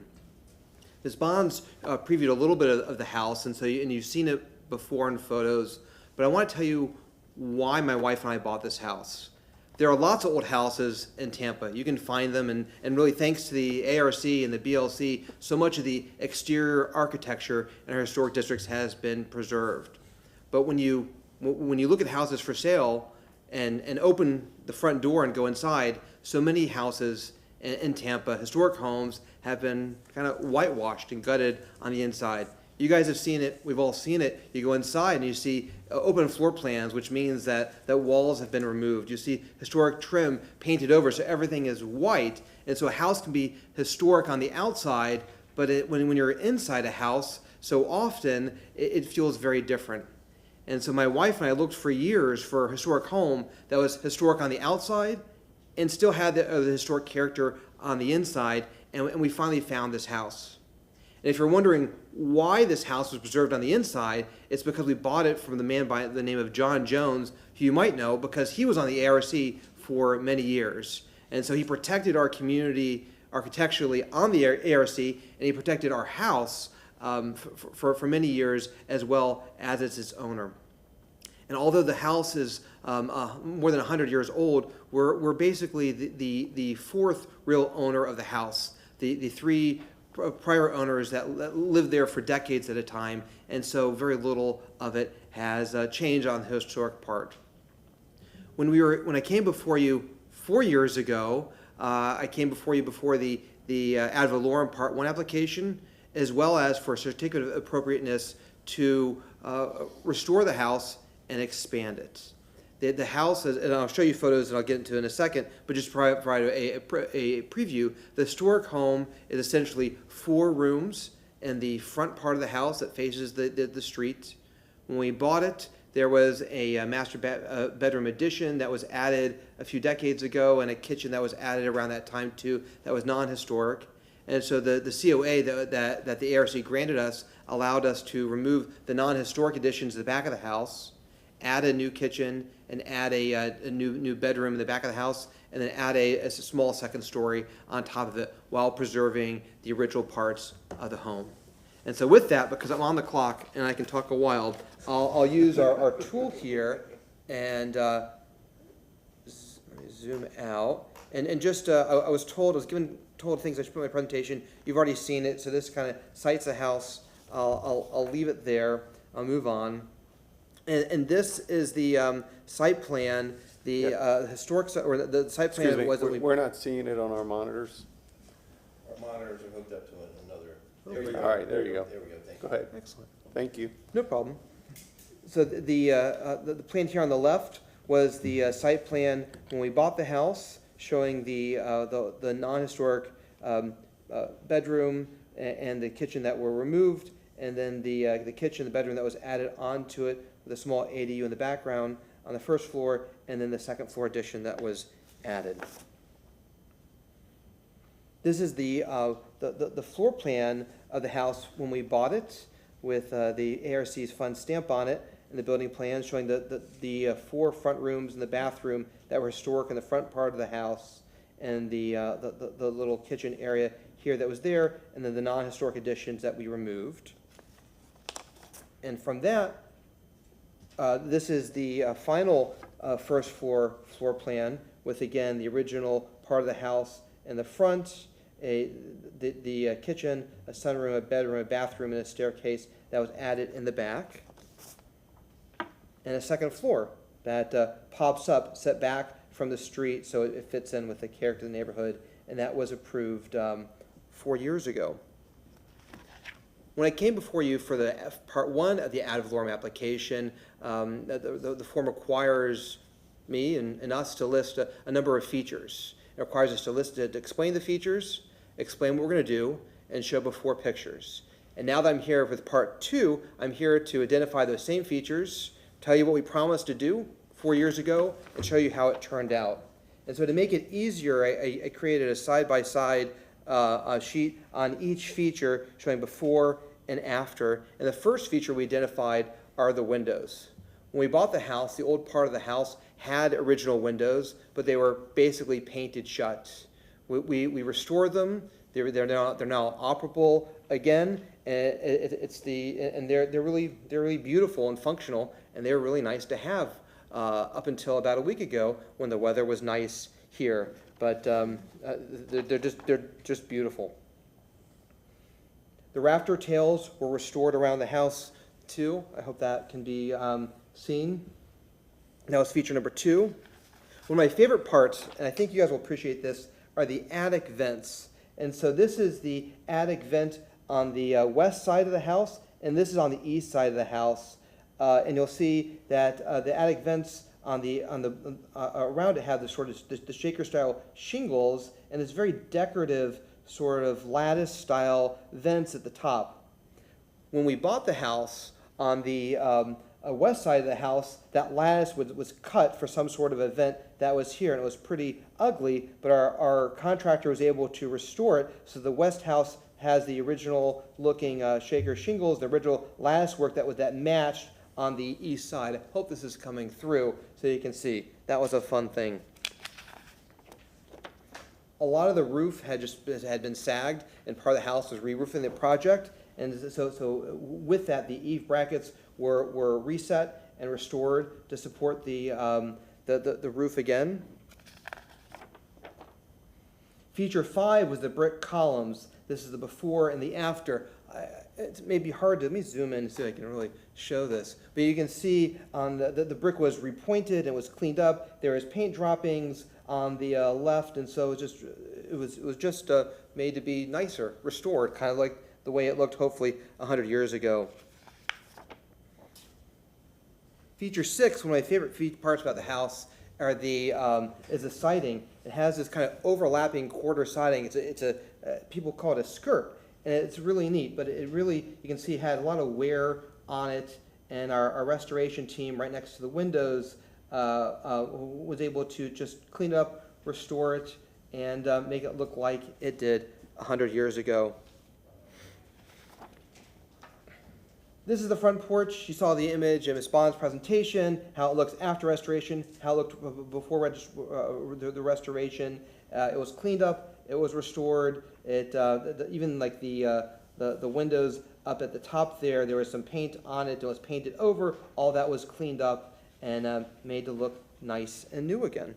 Ms. Bonds previewed a little bit of the house, and you've seen it before in photos, but I want to tell you why my wife and I bought this house. There are lots of old houses in Tampa. You can find them, and really thanks to the ARC and the BLC, so much of the exterior architecture in our historic districts has been preserved. But when you look at houses for sale and open the front door and go inside, so many houses in Tampa, historic homes, have been kind of whitewashed and gutted on the inside. You guys have seen it, we've all seen it. You go inside and you see open floor plans, which means that walls have been removed. You see historic trim painted over, so everything is white. And so a house can be historic on the outside, but when you're inside a house, so often it feels very different. And so my wife and I looked for years for a historic home that was historic on the outside and still had the historic character on the inside, and we finally found this house. And if you're wondering why this house was preserved on the inside, it's because we bought it from the man by the name of John Jones, who you might know because he was on the ARC for many years. And so he protected our community architecturally on the ARC, and he protected our house for many years as well as its owner. And although the house is more than 100 years old, we're basically the fourth real owner of the house. The three prior owners that lived there for decades at a time, and so very little of it has changed on the historic part. When I came before you 4 years ago, I came before you before the ad valorem Part 1 application, as well as for a certificate of appropriateness to restore the house and expand it. The house, and I'll show you photos and I'll get into it in a second, but just to provide a preview, the historic home is essentially 4 rooms in the front part of the house that faces the street. When we bought it, there was a master bedroom addition that was added a few decades ago, and a kitchen that was added around that time too that was non-historic. And so the COA that the ARC granted us allowed us to remove the non-historic additions to the back of the house, add a new kitchen, and add a new bedroom in the back of the house, and then add a small second story on top of it while preserving the original parts of the home. And so with that, because I'm on the clock and I can talk a while, I'll use our tool here and let me zoom out. And just, I was told things I should put in my presentation. You've already seen it, so this kind of cites the house. I'll leave it there. I'll move on. And this is the site plan The historic, or the site Excuse plan me, was that we're not seeing it on our monitors. Our monitors are hooked up to another. All right, there you go. There we go, thank Go you. ahead. Excellent. Thank you. No problem. So the plan here on the left was the site plan when we bought the house, showing the non-historic bedroom and the kitchen that were removed, and then the kitchen, the bedroom that was added onto it with a small ADU in the background on the first floor, and then the second floor addition that was added. This is the floor plan of the house when we bought it, with the ARC's fund stamp on it, and the building plan showing the 4 front rooms and the bathroom that were historic in the front part of the house, and the little kitchen area here that was there, and then the non-historic additions that we removed. And from that, this is the final first floor plan with, again, the original part of the house in the front, the kitchen, a sunroom, a bedroom, a bathroom, and a staircase that was added in the back. And a second floor that pops up, set back from the street, so it fits in with the character of the neighborhood, and that was approved 4 years ago. When I came before you for the part 1 of the ad valorem application, the form requires me and us to list a number of features. It requires us to explain the features, explain what we're going to do, and show before pictures. And now that I'm here with part 2, I'm here to identify those same features, tell you what we promised to do 4 years ago, and show you how it turned out. And so to make it easier, I created a side-by-side sheet on each feature showing before and after. And the first feature we identified are the windows. When we bought the house, the old part of the house had original windows, but they were basically painted shut. We restored them. They're now operable again, and they're really beautiful and functional, and they're really nice to have up until about a week ago when the weather was nice here. But they're just beautiful. The rafter tails were restored around the house too. I hope that can be seen. That was feature number 2. One of my favorite parts, and I think you guys will appreciate this, are the attic vents. And so this is the attic vent on the west side of the house, and this is on the east side of the house. And you'll see that the attic vents on the around it have the sort of the shaker style shingles, and it's very decorative sort of lattice style vents at the top. When we bought the house on the west side of the house, that lattice was cut for some sort of event that was here, and it was pretty ugly, but our contractor was able to restore it, so the west house has the original looking shaker shingles, the original lattice work that matched on the east side. I hope this is coming through so you can see. That was a fun thing. A lot of the roof had been sagged, and part of the house was re-roofing the project, and so with that, the eave brackets were reset and restored to support the roof again. Feature 5 was the brick columns. This is the before and the after. It may be hard to, let me zoom in so I can really show this. But you can see on the brick was repointed and was cleaned up. There was paint droppings on the left, and so it was just made to be nicer, restored, kind of like the way it looked hopefully 100 years ago. Feature 6, one of my favorite parts about the house are is the siding. It has this kind of overlapping quarter siding. People call it a skirt, and it's really neat. But it really, you can see, it had a lot of wear on it. And our restoration team, right next to the windows, was able to just clean it up, restore it, and make it look like it did 100 years ago. This is the front porch. You saw the image of Ms. Bond's presentation, how it looks after restoration, how it looked before the restoration. It was cleaned up, it was restored. Even like the windows up at the top there was some paint on it. It was painted over. All that was cleaned up and made to look nice and new again.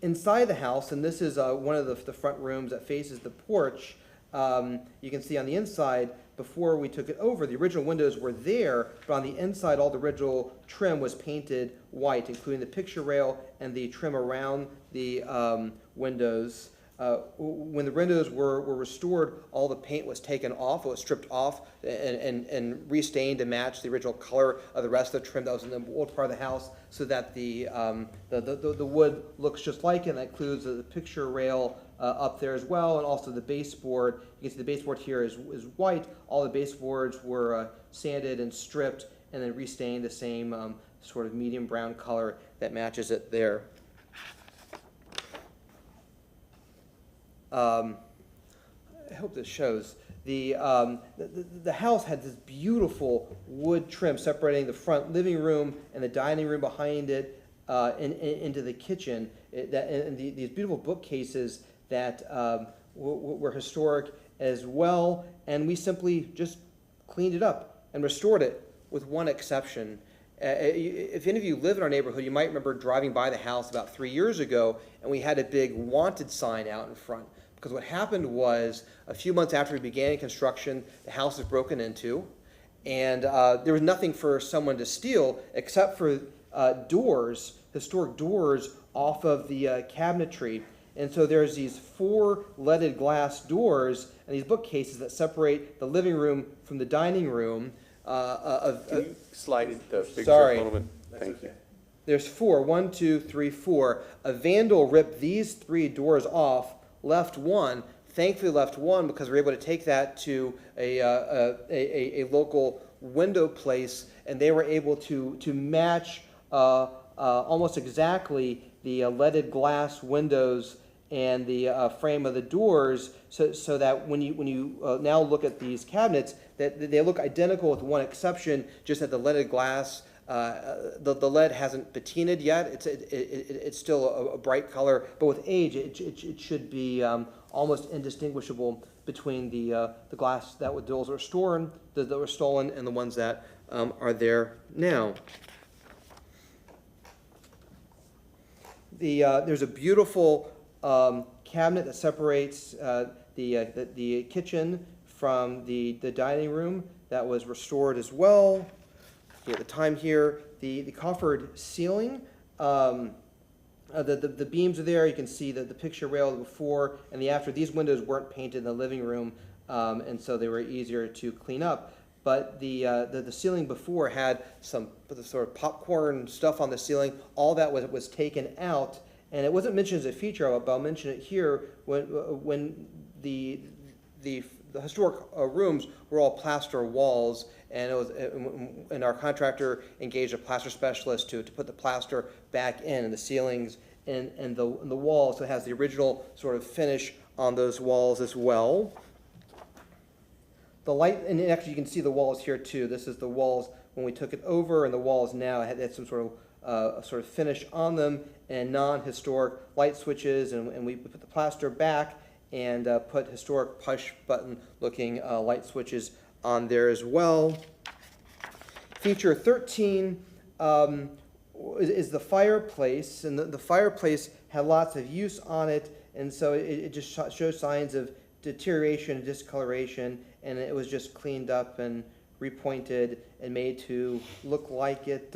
Inside the house, and this is one of the front rooms that faces the porch, you can see on the inside before we took it over, the original windows were there, but on the inside, all the original trim was painted white, including the picture rail and the trim around the windows. When the windows were restored, all the paint was taken off, it was stripped off and restained to match the original color of the rest of the trim that was in the old part of the house, so that the wood looks just like it. And that includes the picture rail up there as well, and also the baseboard. You can see the baseboard here is white. All the baseboards were sanded and stripped and then restained the same sort of medium brown color that matches it there. I hope this shows. The house had this beautiful wood trim separating the front living room and the dining room behind it into the kitchen. These beautiful bookcases that were historic as well, and we simply just cleaned it up and restored it with one exception. If any of you live in our neighborhood, you might remember driving by the house about 3 years ago, and we had a big wanted sign out in front. Because what happened was, a few months after we began construction, the house was broken into, and there was nothing for someone to steal except for doors, historic doors off of the cabinetry. And so there's these 4 leaded glass doors and these bookcases that separate the living room from the dining room. Can you slide the picture Sorry. a little bit? Thank you. There's 4, 1, 2, 3, 4. A vandal ripped these 3 doors off, left one. Thankfully left one because we were able to take that to a local window place, and they were able to match almost exactly the leaded glass windows and the frame of the doors, so that when you now look at these cabinets, that they look identical with one exception, just that the leaded glass, the lead hasn't patinaed yet. It's still a bright color, but with age, it should be almost indistinguishable between the glass that were stolen, that were stolen, and the ones that are there now. There's a beautiful cabinet that separates the kitchen from the dining room that was restored as well. At the time here, the coffered ceiling, the beams are there. You can see the picture rail before and the after. These windows weren't painted in the living room, and so they were easier to clean up. But the ceiling before had some sort of popcorn stuff on the ceiling. All that was taken out, and it wasn't mentioned as a feature, but I'll mention it here. When the historic rooms were all plaster walls, and our contractor engaged a plaster specialist to put the plaster back in the ceilings and the walls, so it has the original sort of finish on those walls as well. The light, and actually you can see the walls here too. This is the walls when we took it over, and the walls now had some sort of finish on them, and non-historic light switches, and we put the plaster back and put historic push button looking light switches on there as well. Feature 13 is the fireplace, and the fireplace had lots of use on it, and so it just shows signs of deterioration and discoloration, and it was just cleaned up and repointed and made to look like it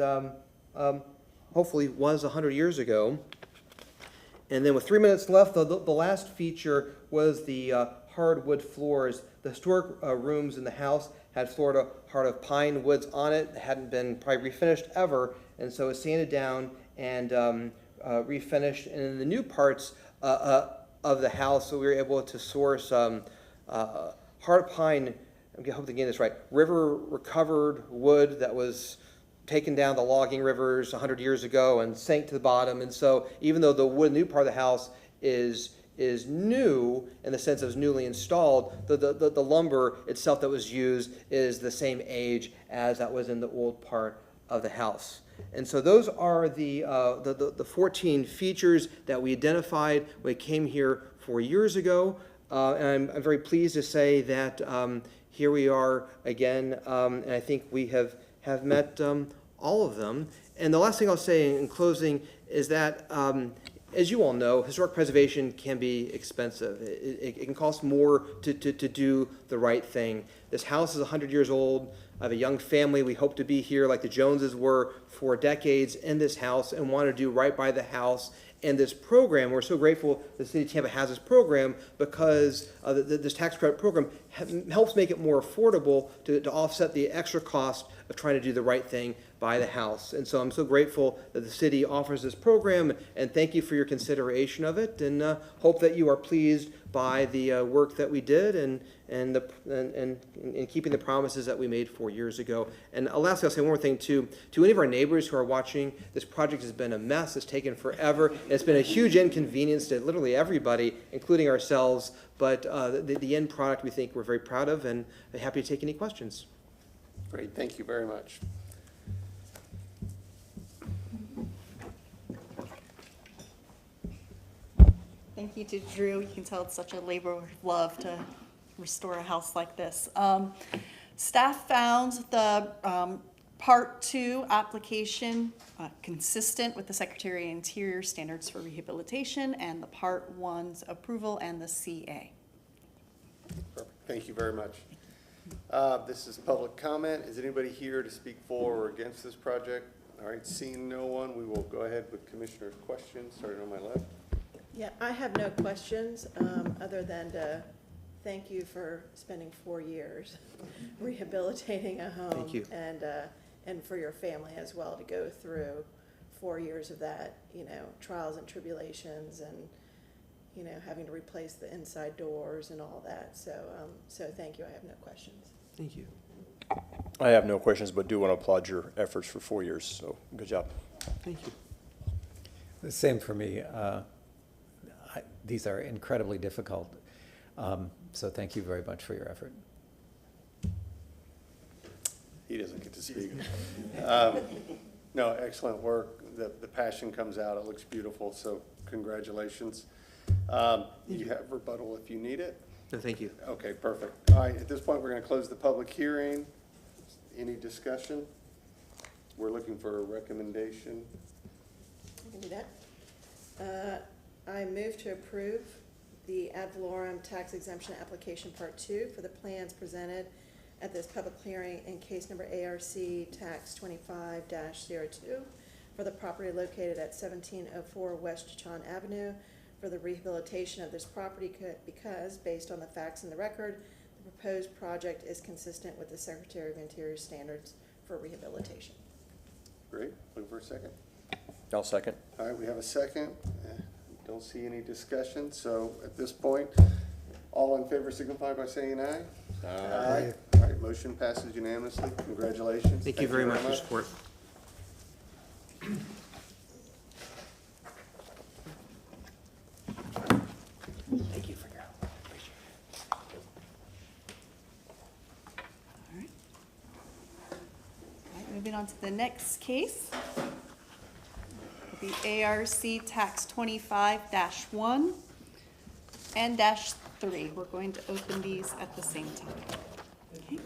hopefully was 100 years ago. And then with 3 minutes left, the last feature was the hardwood floors. The historic rooms in the house had Florida heart of pine woods on it. It hadn't been probably refinished ever, and so it was sanded down and refinished. And in the new parts of the house, so we were able to source hard pine, I hope to get this right, river recovered wood that was taken down the logging rivers 100 years ago and sank to the bottom. And so even though the wood new part of the house is new in the sense it was newly installed, the lumber itself that was used is the same age as that was in the old part of the house. And so those are the 14 features that we identified when we came here 4 years ago. And I'm very pleased to say that here we are again, and I think we have met all of them. And the last thing I'll say in closing is that as you all know, historic preservation can be expensive. It can cost more to do the right thing. This house is 100 years old. I have a young family. We hope to be here like the Joneses were for decades in this house and want to do right by the house. And this program, we're so grateful the city of Tampa has this program because this tax credit program helps make it more affordable to offset the extra cost of trying to do the right thing by the house. And so I'm so grateful that the city offers this program, and thank you for your consideration of it, and hope that you are pleased by the work that we did and keeping the promises that we made 4 years ago. And lastly, I'll say one more thing too. To any of our neighbors who are watching, this project has been a mess. It's taken forever. And it's been a huge inconvenience to literally everybody, including ourselves. But the end product we think we're very proud of, and happy to take any questions. Great, thank you very much. Thank you to Drew. You can tell it's such a labor of love to restore a house like this. Staff found the Part 2 application consistent with the Secretary of Interior standards for rehabilitation and the Part 1's approval and the CA. Perfect. Thank you very much. This is public comment. Is anybody here to speak for or against this project? All right, seeing no one, we will go ahead with Commissioner's questions, starting on my left. Yeah, I have no questions, other than to thank you for spending 4 years rehabilitating a home. Thank you. And for your family as well to go through 4 years of that, trials and tribulations and, having to replace the inside doors and all that. So thank you. I have no questions. Thank you. I have no questions, but do want to applaud your efforts for 4 years, so good job. Thank you. The same for me. These are incredibly difficult, so thank you very much for your effort. He doesn't get to speak. No, excellent work. The passion comes out. It looks beautiful, so congratulations. You have rebuttal if you need it. No, thank you. Okay, perfect. All right, at this point, we're going to close the public hearing. Any discussion? We're looking for a recommendation. I can do that. I move to approve the ad valorem tax exemption application Part 2 for the plans presented at this public hearing in case number ARC tax 25-02 for the property located at 1704 West Chachon Avenue for the rehabilitation of this property because, based on the facts in the record, the proposed project is consistent with the Secretary of Interior standards for rehabilitation. Great. Looking for a second. I'll second. All right, we have a second. Don't see any discussion, so at this point, all in favor signify by saying aye. Aye. All right, motion passes unanimously. Congratulations. Thank you very much for your support. Thank you for your help. Appreciate it. All right. All right, moving on to the next case. The ARC Tax 25-1 and -3. We're going to open these at the same time. Okay.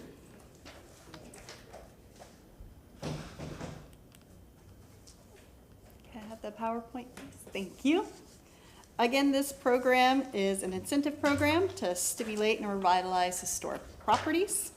Can I have the PowerPoint, please? Thank you. Again, this program is an incentive program to stimulate and revitalize historic properties.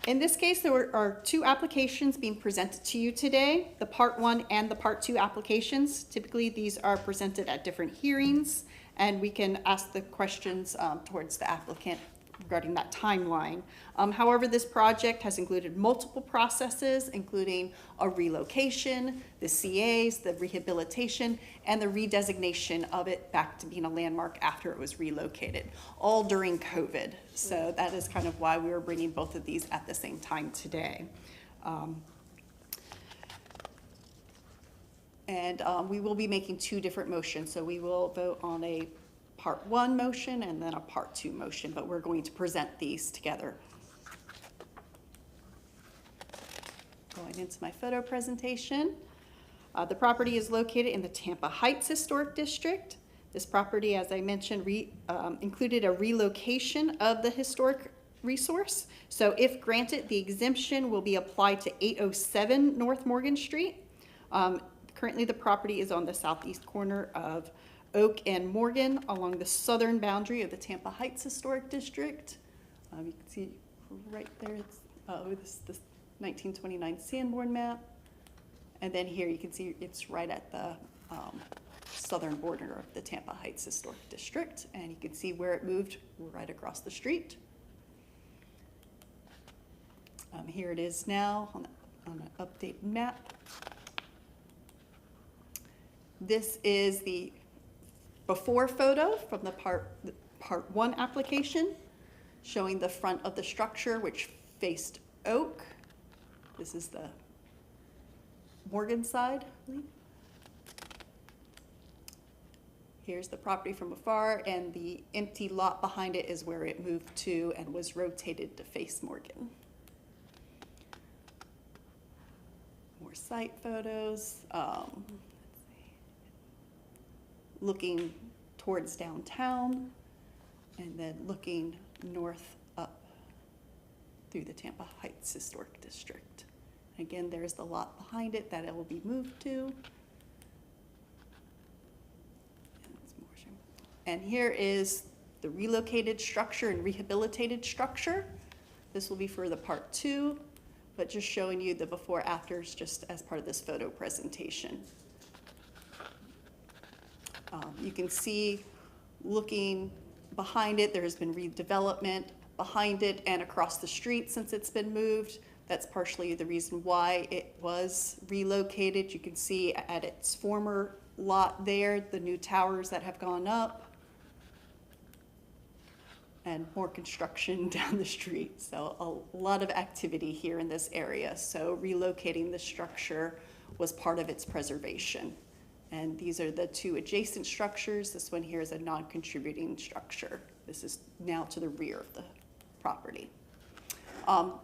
In this case, there are 2 applications being presented to you today, the Part 1 and the Part 2 applications. Typically, these are presented at different hearings, and we can ask the questions towards the applicant regarding that timeline. However, this project has included multiple processes, including a relocation, the CAs, the rehabilitation, and the redesignation of it back to being a landmark after it was relocated, all during COVID. So that is kind of why we were bringing both of these at the same time today. We will be making 2 different motions. So we will vote on a Part 1 motion and then a Part 2 motion, but we're going to present these together. Going into my photo presentation. The property is located in the Tampa Heights Historic District. This property, as I mentioned, included a relocation of the historic resource. So if granted, the exemption will be applied to 807 North Morgan Street. Currently, the property is on the southeast corner of Oak and Morgan along the southern boundary of the Tampa Heights Historic District. You can see right there, it's this 1929 Sanborn map. And then here you can see it's right at the southern border of the Tampa Heights Historic District. And you can see where it moved right across the street. Here it is now on an updated map. This is the before photo from the part 1 application, showing the front of the structure which faced Oak. This is the Morgan side, I believe. Here's the property from afar, and the empty lot behind it is where it moved to and was rotated to face Morgan. More site photos. Let's see. Looking towards downtown, and then looking north up through the Tampa Heights Historic District. Again, there's the lot behind it that it will be moved to. And here is the relocated structure and rehabilitated structure. This will be for the part 2, but just showing you the before afters just as part of this photo presentation. You can see looking behind it, there has been redevelopment behind it and across the street since it's been moved. That's partially the reason why it was relocated. You can see at its former lot there, the new towers that have gone up and more construction down the street. So a lot of activity here in this area. So relocating the structure was part of its preservation. And these are the 2 adjacent structures. This one here is a non-contributing structure. This is now to the rear of the property. Part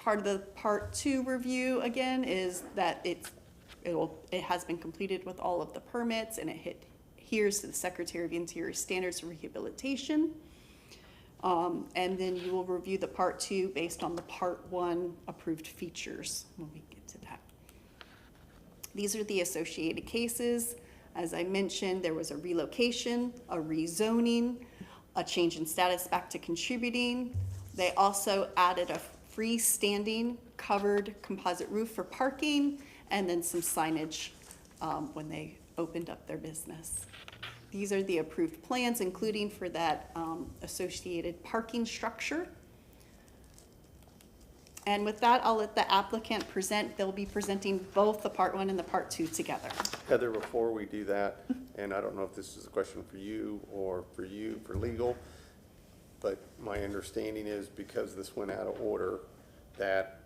of the part 2 review again is that it has been completed with all of the permits, and it adheres to the Secretary of Interior standards of rehabilitation. And then you will review the part 2 based on the part 1 approved features when we get to that. These are the associated cases. As I mentioned, there was a relocation, a rezoning, a change in status back to contributing. They also added a freestanding covered composite roof for parking, and then some signage when they opened up their business. These are the approved plans, including for that associated parking structure. And with that, I'll let the applicant present. They'll be presenting both the part 1 and the part 2 together. Heather, before we do that, and I don't know if this is a question for you, for legal, but my understanding is because this went out of order, that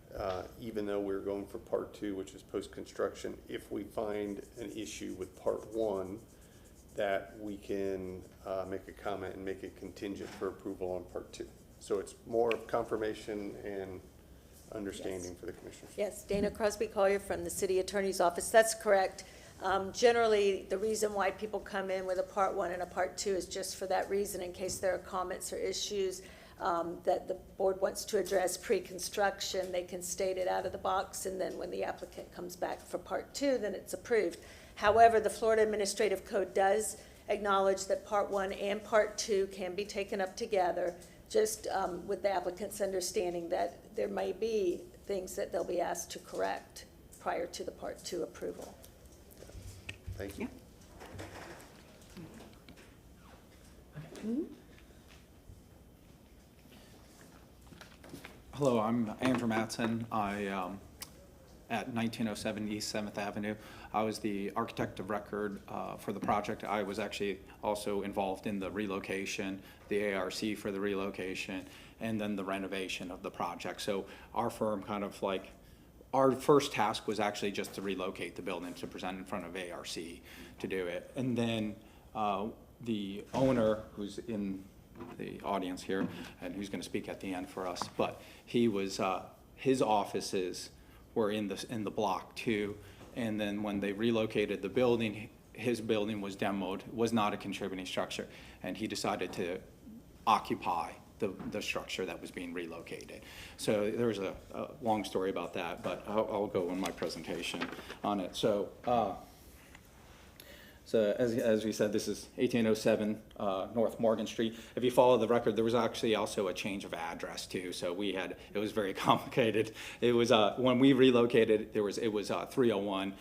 even though we're going for part 2, which is post-construction, if we find an issue with part 1, that we can make a comment and make it contingent for approval on part 2. So it's more of confirmation and understanding for the commissioners. Yes, Dana Crosby Collier from the City Attorney's Office. That's correct. Generally, the reason why people come in with a part 1 and a part 2 is just for that reason, in case there are comments or issues that the board wants to address pre-construction. They can state it out of the box, and then when the applicant comes back for part 2, then it's approved. However, the Florida Administrative Code does acknowledge that part 1 and part 2 can be taken up together, just with the applicant's understanding that there may be things that they'll be asked to correct prior to the part 2 approval. Thank you. Hello, I'm Andrew Matson. At 1907 East 7th Avenue. I was the architect of record for the project. I was actually also involved in the relocation, the ARC for the relocation, and then the renovation of the project. So our firm kind of like, our first task was actually just to relocate the building to present in front of ARC to do it. And then the owner, who's in the audience here and who's going to speak at the end for us, but he was, his offices were in the block too. And then when they relocated the building, his building was demoed, was not a contributing structure, and he decided to occupy the structure that was being relocated. So there was a long story about that, but I'll go in my presentation on it. So as we said, this is 1807 North Morgan Street. If you follow the record, there was actually also a change of address too. So it was very complicated. It was, when we relocated, it was 301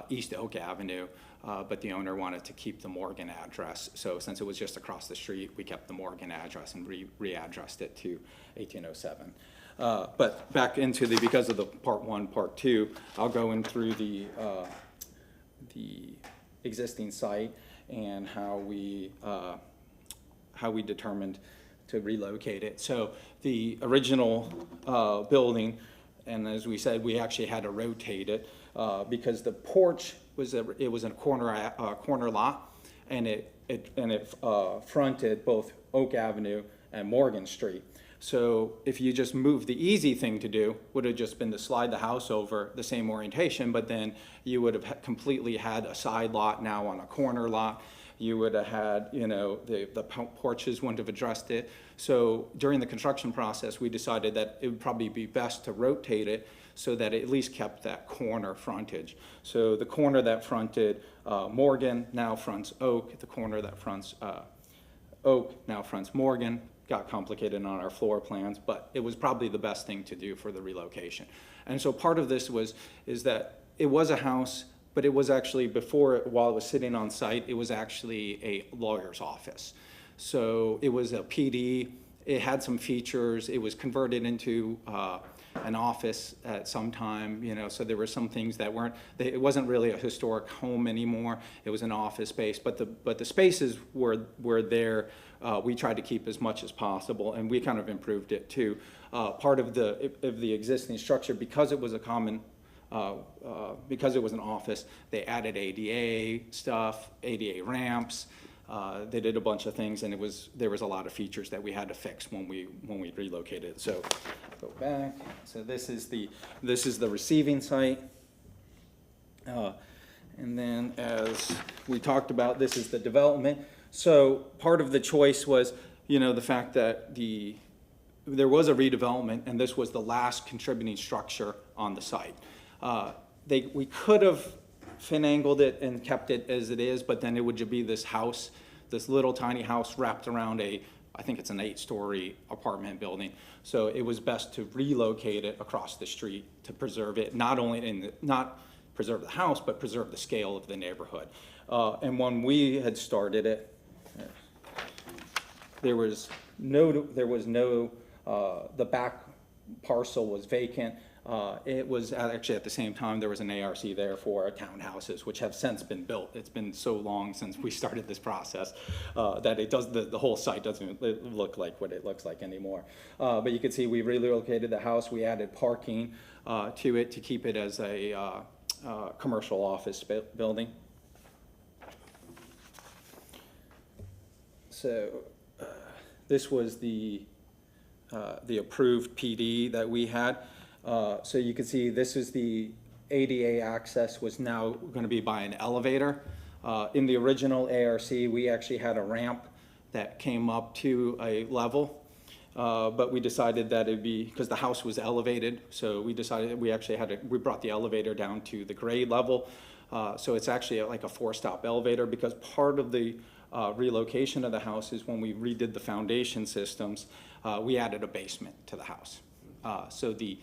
East Oak Avenue, but the owner wanted to keep the Morgan address. So since it was just across the street, we kept the Morgan address and readdressed it to 1807. But back into because of the part one, part two, I'll go in through the existing site and how we determined to relocate it. So the original building, and as we said, we actually had to rotate it because the porch was a corner lot, and it fronted both Oak Avenue and Morgan Street. So if you just move, the easy thing to do would have just been to slide the house over the same orientation, but then you would have completely had a side lot now on a corner lot. You would have had, the porches wouldn't have addressed it. So during the construction process, we decided that it would probably be best to rotate it so that it at least kept that corner frontage. So the corner that fronted Morgan now fronts Oak. The corner that fronts Oak now fronts Morgan. Got complicated on our floor plans, but it was probably the best thing to do for the relocation. And so part of this is that it was a house, but it was actually while it was sitting on site, it was actually a lawyer's office. So it was a PD, it had some features, it was converted into an office at some time, so there were some things that it wasn't really a historic home anymore, it was an office space, but the spaces were there. We tried to keep as much as possible, and we kind of improved it too. Part of the existing structure, because it was a common, because it was an office, they added ADA stuff, ADA ramps. They did a bunch of things, and there was a lot of features that we had to fix when we relocated. So go back. So this is the receiving site. And then as we talked about, this is the development. So part of the choice was, the fact that there was a redevelopment, and this was the last contributing structure on the site. We could have finangled it and kept it as it is, but then it would be this house, this little tiny house wrapped around I think it's an 8-story apartment building. So it was best to relocate it across the street to preserve it, not preserve the house, but preserve the scale of the neighborhood. And when we had started it, there was no, the back parcel was vacant. It was actually at the same time, there was an ARC there for townhouses, which have since been built. It's been so long since we started this process that the whole site doesn't look like what it looks like anymore. But you can see we relocated the house. We added parking to it to keep it as a commercial office building. So this was the approved PD that we had. So you can see this is the ADA access was now going to be by an elevator. In the original ARC, we actually had a ramp that came up to a level, but we decided that it'd be, because the house was elevated, so we decided that we brought the elevator down to the grade level. So it's actually like a 4-stop elevator, because part of the relocation of the house is when we redid the foundation systems, we added a basement to the house. So the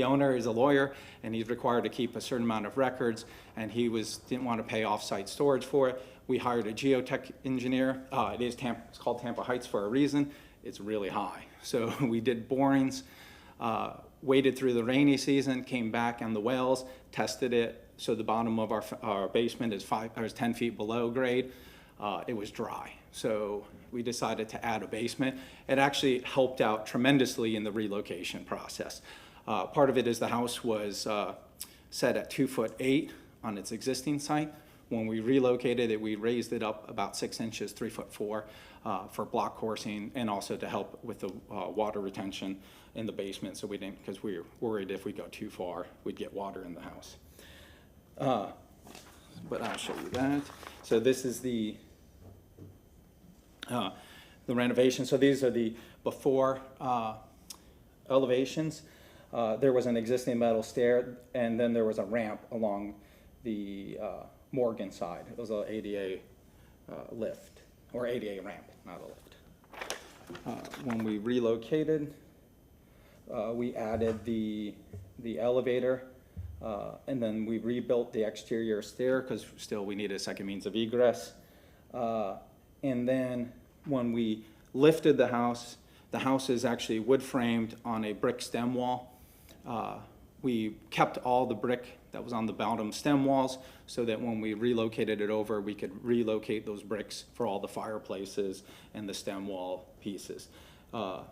owner is a lawyer, and he's required to keep a certain amount of records, and he didn't want to pay off-site storage for it. We hired a geotech engineer. It's called Tampa Heights for a reason. It's really high. So we did borings, waited through the rainy season, came back on the wells, tested it. So the bottom of our basement is 10 feet below grade. It was dry. So we decided to add a basement. It actually helped out tremendously in the relocation process. Part of it is the house was set at 2'8" on its existing site. When we relocated it, we raised it up about 6 inches, 3'4", for block coursing, and also to help with the water retention in the basement. So we didn't, because we were worried if we go too far, we'd get water in the house. But I'll show you that. So this is the renovation. So these are the before elevations. There was an existing metal stair, and then there was a ramp along the Morgan side. It was an ADA lift, or ADA ramp, not a lift. When we relocated, we added the elevator, and then we rebuilt the exterior stair because still we needed a second means of egress. And then when we lifted the house is actually wood framed on a brick stem wall. We kept all the brick that was on the bottom stem walls so that when we relocated it over, we could relocate those bricks for all the fireplaces and the stem wall pieces on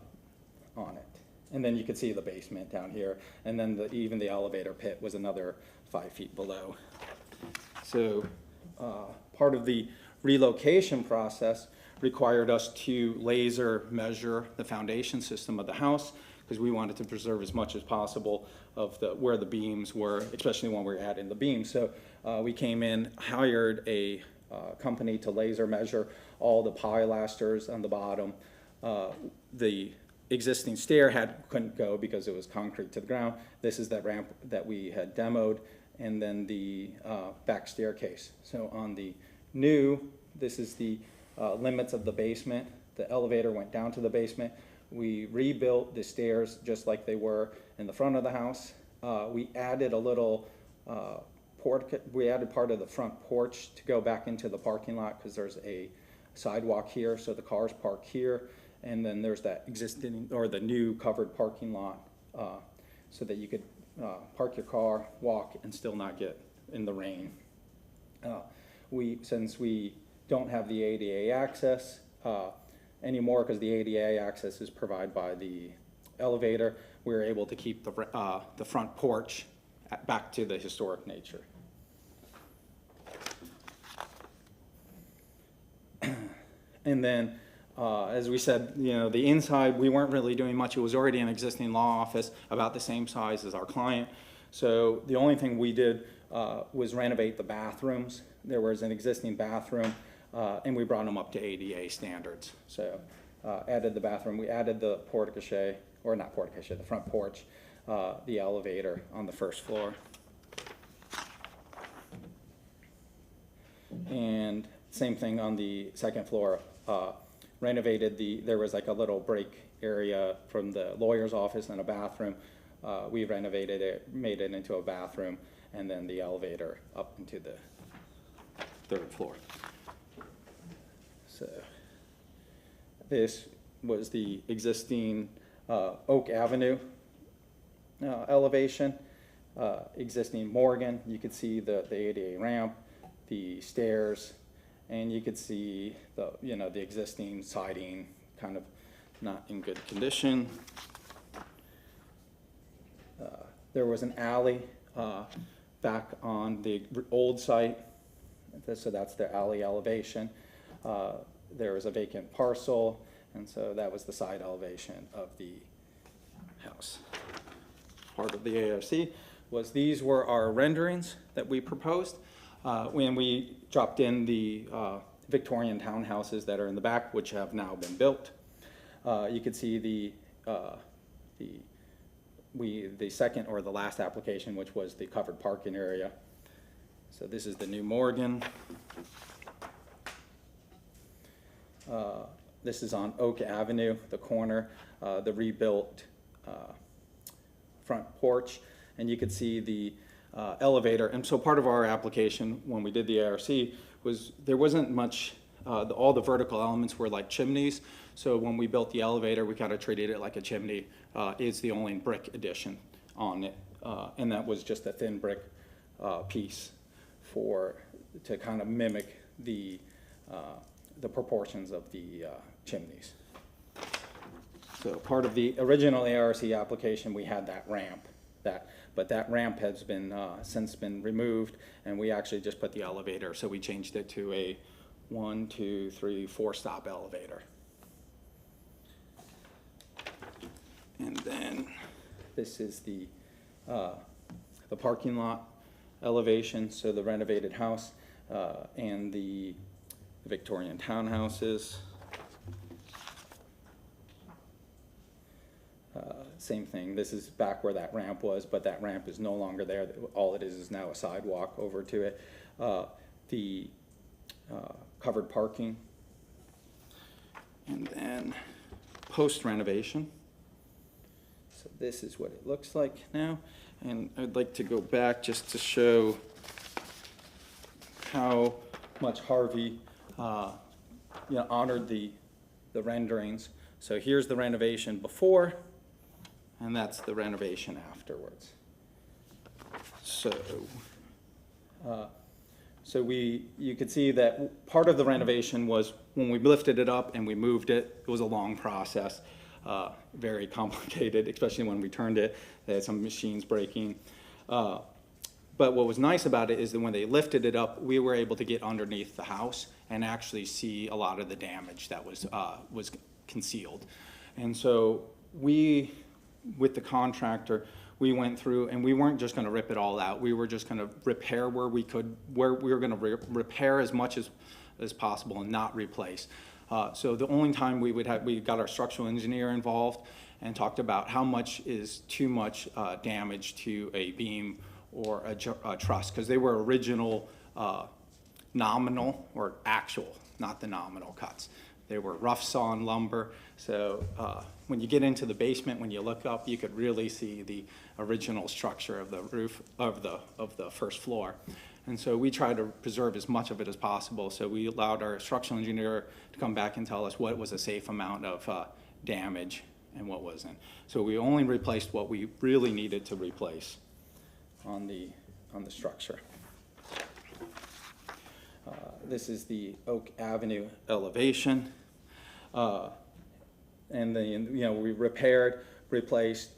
it. And then you could see the basement down here. And then even the elevator pit was another 5 feet below. So part of the relocation process required us to laser measure the foundation system of the house because we wanted to preserve as much as possible of where the beams were, especially when we were adding the beams. So we came in, hired a company to laser measure all the pilasters on the bottom. The existing stair couldn't go because it was concrete to the ground. This is that ramp that we had demoed, and then the back staircase. So on the new, this is the limits of the basement. The elevator went down to the basement. We rebuilt the stairs just like they were in the front of the house. We added a little we added part of the front porch to go back into the parking lot because there's a sidewalk here, so the cars park here. And then there's that existing, or the new covered parking lot, so that you could park your car, walk, and still not get in the rain. Since we don't have the ADA access anymore, because the ADA access is provided by the elevator, we were able to keep the front porch back to the historic nature. And then, as we said, the inside, we weren't really doing much. It was already an existing law office, about the same size as our client. So the only thing we did was renovate the bathrooms. There was an existing bathroom, and we brought them up to ADA standards. So added the bathroom. We added the porte-cochere, or not porte-cochere, the front porch, the elevator on the first floor. And same thing on the second floor. Renovated there was like a little break area from the lawyer's office and a bathroom. We renovated it, made it into a bathroom, and then the elevator up into the third floor. So this was the existing Oak Avenue elevation, existing Morgan. You could see the ADA ramp, the stairs, and you could see the existing siding kind of not in good condition. There was an alley back on the old site, so that's the alley elevation. There was a vacant parcel, and so that was the side elevation of the house. Part of the ARC was these were our renderings that we proposed. When we dropped in the Victorian townhouses that are in the back, which have now been built, you could see the second or the last application, which was the covered parking area. So this is the new Morgan. This is on Oak Avenue, the corner, the rebuilt front porch, and you could see the elevator. And so part of our application when we did the ARC was there wasn't much, all the vertical elements were like chimneys. So when we built the elevator, we kind of treated it like a chimney. It's the only brick addition on it. And that was just a thin brick piece to kind of mimic the proportions of the chimneys. So part of the original ARC application, we had that ramp, but that ramp has been since been removed, and we actually just put the elevator. So we changed it to a 1, 2, 3, 4 stop elevator. And then this is the parking lot elevation, so the renovated house and the Victorian townhouses. same thing. This is back where that ramp was, but that ramp is no longer there. All it is now a sidewalk over to it. The covered parking. And then post renovation. So this is what it looks like now. And I'd like to go back just to show how much Harvey honored the renderings. So here's the renovation before, and that's the renovation afterwards. So, you could see that part of the renovation was when we lifted it up and we moved it. It was a long process, very complicated, especially when we turned it. They had some machines breaking. But what was nice about it is that when they lifted it up, we were able to get underneath the house and actually see a lot of the damage that was concealed. And so we, with the contractor, we went through and we weren't just gonna rip it all out. We were just gonna repair where we could, where we were gonna repair as much as possible and not replace. So the only time we got our structural engineer involved and talked about how much is too much damage to a beam or a truss, because they were original nominal or actual, not the nominal cuts. They were rough sawn lumber. So when you get into the basement, when you look up, you could really see the original structure of the roof of the first floor. And so we tried to preserve as much of it as possible. So we allowed our structural engineer to come back and tell us what was a safe amount of damage and what wasn't. So we only replaced what we really needed to replace on the structure. This is the Oak Avenue elevation. And then, we repaired, replaced.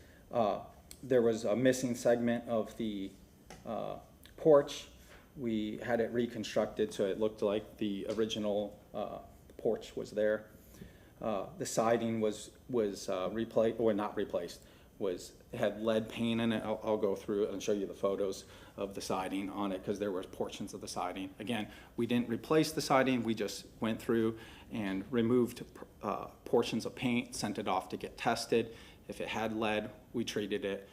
There was a missing segment of the porch. We had it reconstructed so it looked like the original porch was there. The siding was replaced, or not replaced, it had lead paint in it. I'll go through and show you the photos of the siding on it because there were portions of the siding. Again, we didn't replace the siding, we just went through and removed portions of paint, sent it off to get tested. If it had lead, we treated it.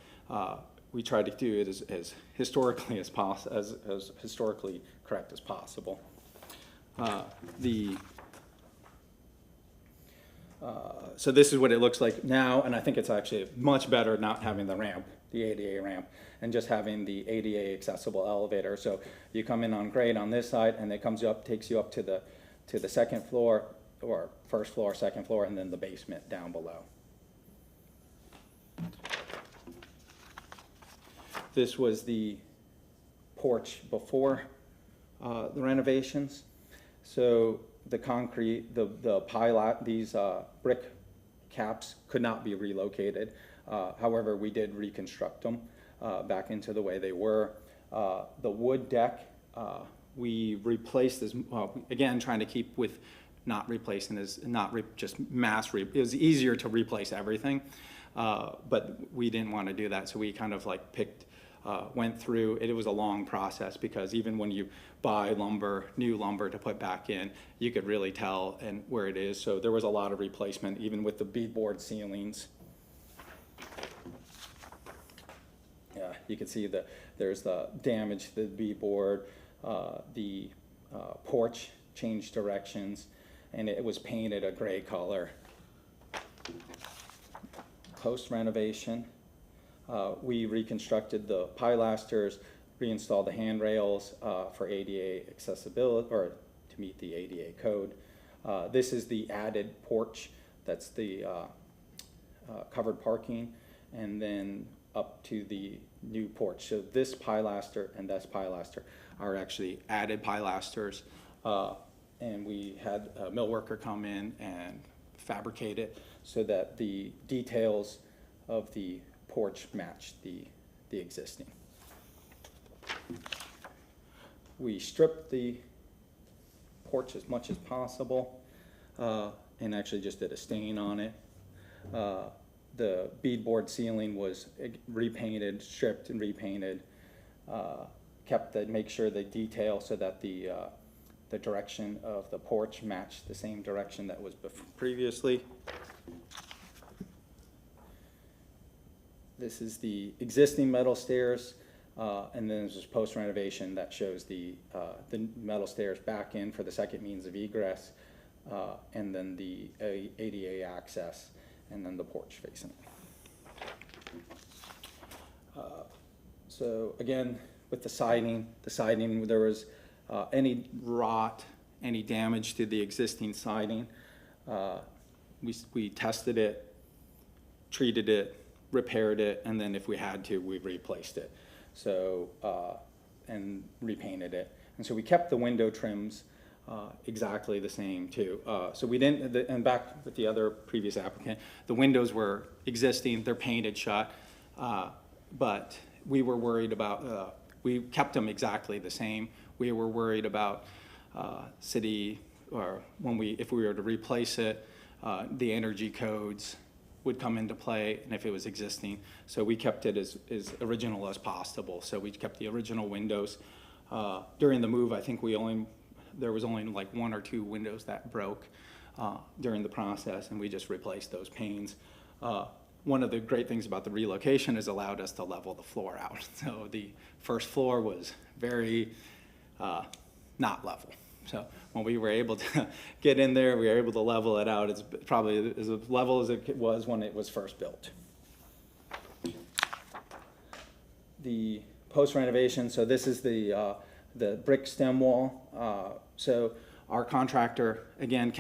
We tried to do it as historically as possible, as historically correct as possible. So this is what it looks like now, and I think it's actually much better not having the ramp, the ADA ramp, and just having the ADA accessible elevator. So you come in on grade on this side, and it comes up, takes you up to the second floor, or first floor, second floor, and then the basement down below. This was the porch before the renovations. So the concrete, these brick caps could not be relocated. However, we did reconstruct them back into the way they were. The wood deck, we replaced as, again, trying to keep with not replacing as, just mass, it was easier to replace everything, but we didn't want to do that. So we kind of like went through, it was a long process because even when you buy lumber, new lumber to put back in, you could really tell and where it is. So there was a lot of replacement, even with the beadboard ceilings. Yeah, you can see there's the damage to the beadboard, the porch changed directions, and it was painted a gray color. Post renovation, we reconstructed the pilasters, reinstalled the handrails for ADA accessibility, or to meet the ADA code. This is the added porch, that's the covered parking, and then up to the new porch. So this pilaster and this pilaster are actually added pilasters, and we had a mill worker come in and fabricate it so that the details of the porch match the existing. We stripped the porch as much as possible and actually just did a stain on it. The beadboard ceiling was repainted, stripped and repainted, make sure the detail so that the direction of the porch matched the same direction that was previously. This is the existing metal stairs, and then there's this post renovation that shows the metal stairs back in for the second means of egress, and then the ADA access, and then the porch facing. So again, with the siding, there was any rot, any damage to the existing siding. We tested it, treated it, repaired it, and then if we had to, we replaced it. So, and repainted it. And so we kept the window trims exactly the same too. So we didn't, and back with the other previous applicant, the windows were existing, they're painted shut, but we were worried about, we kept them exactly the same. We were worried about city, or if we were to replace it, the energy codes would come into play, and if it was existing. So we kept it as original as possible. So we kept the original windows. During the move, I think there was only like 1 or 2 windows that broke during the process, and we just replaced those panes. One of the great things about the relocation is allowed us to level the floor out. So the first floor was very not level. So when we were able to get in there, we were able to level it out. It's probably as level as it was when it was first built. The post renovation, so this is the brick stem wall. So our contractor, again,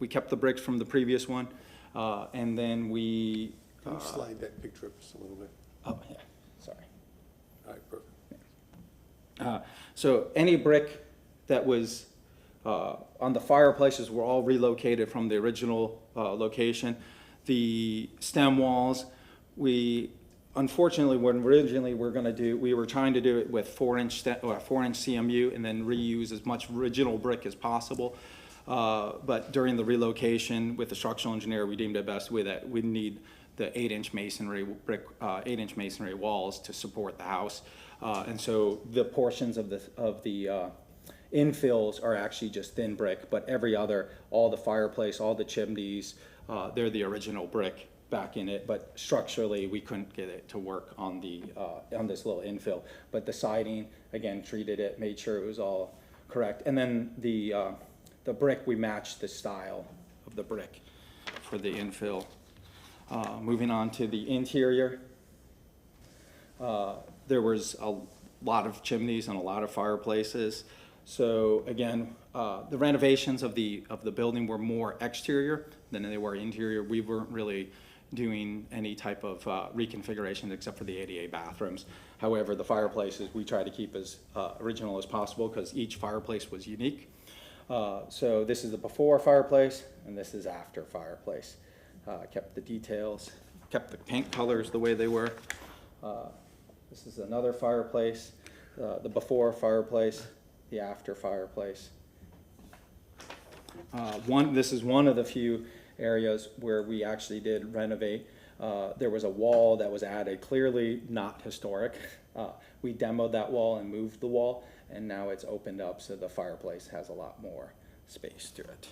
we kept the bricks from the previous one, and then we. Can you slide that picture up just a little bit? Oh, yeah, sorry. All right, perfect. So any brick that was on the fireplaces were all relocated from the original location. The stem walls, unfortunately, when originally we were trying to do it with 4-inch CMU and then reuse as much original brick as possible. But during the relocation with the structural engineer, we deemed it best that we need the 8-inch masonry brick, 8-inch masonry walls to support the house. And so the portions of the infills are actually just thin brick, but all the fireplace, all the chimneys, they're the original brick back in it, but structurally we couldn't get it to work on this little infill. But the siding, again, treated it, made sure it was all correct. And then the brick, we matched the style of the brick for the infill. Moving on to the interior, there was a lot of chimneys and a lot of fireplaces. So again, the renovations of the building were more exterior than they were interior. We weren't really doing any type of reconfiguration except for the ADA bathrooms. However, the fireplaces we try to keep as original as possible because each fireplace was unique. So this is the before fireplace and this is after fireplace. Kept the details, kept the paint colors the way they were. This is another fireplace, the before fireplace, the after fireplace. This is one of the few areas where we actually did renovate. There was a wall that was added, clearly not historic. We demoed that wall and moved the wall, and now it's opened up so the fireplace has a lot more space to it.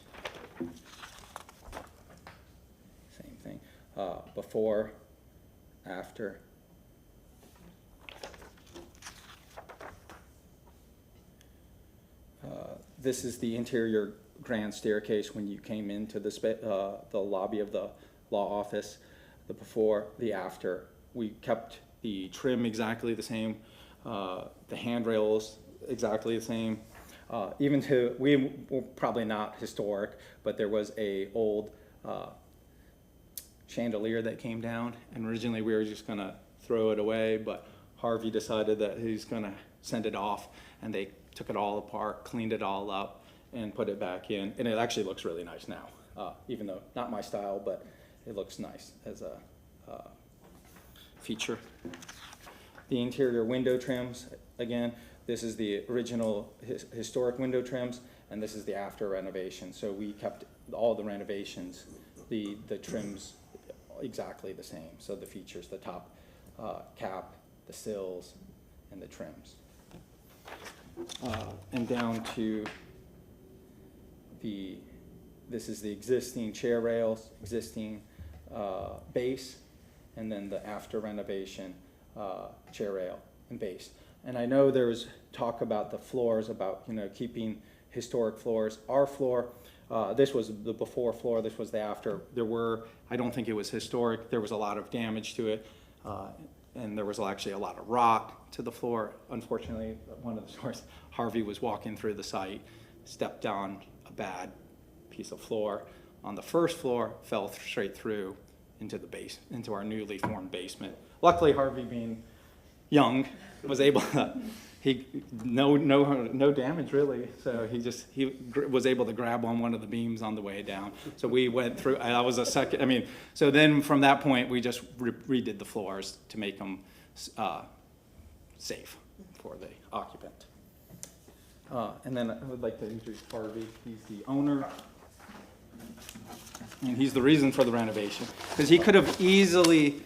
Same thing. Before, after. This is the interior grand staircase when you came into the lobby of the law office. The before, the after. We kept the trim exactly the same, the handrails exactly the same. We were probably not historic, but there was a old chandelier that came down, and originally we were just gonna throw it away, but Harvey decided that he's gonna send it off, and they took it all apart, cleaned it all up, and put it back in, and it actually looks really nice now, even though not my style, but it looks nice as a feature. The interior window trims, again, this is the original historic window trims, and this is the after renovation. So we kept all the renovations, the trims exactly the same. So the features, the top cap, the sills, and the trims. And down to this is the existing chair rails, existing base, and then the after renovation chair rail and base. And I know there was talk about the floors, about, you know, keeping historic floors. Our floor, this was the before floor, this was the after. There were, I don't think it was historic, there was a lot of damage to it, and there was actually a lot of rot to the floor. Unfortunately, one of the stores, Harvey was walking through the site, stepped on a bad piece of floor on the first floor, fell straight through into the base, into our newly formed basement. Luckily, Harvey, being young, was able to, no damage really. So he was able to grab on one of the beams on the way down. So we went through, that was a second, I mean, so then from that point, we just redid the floors to make them safe for the occupant. And then I would like to introduce Harvey. He's the owner. And he's the reason for the renovation. Because he could have easily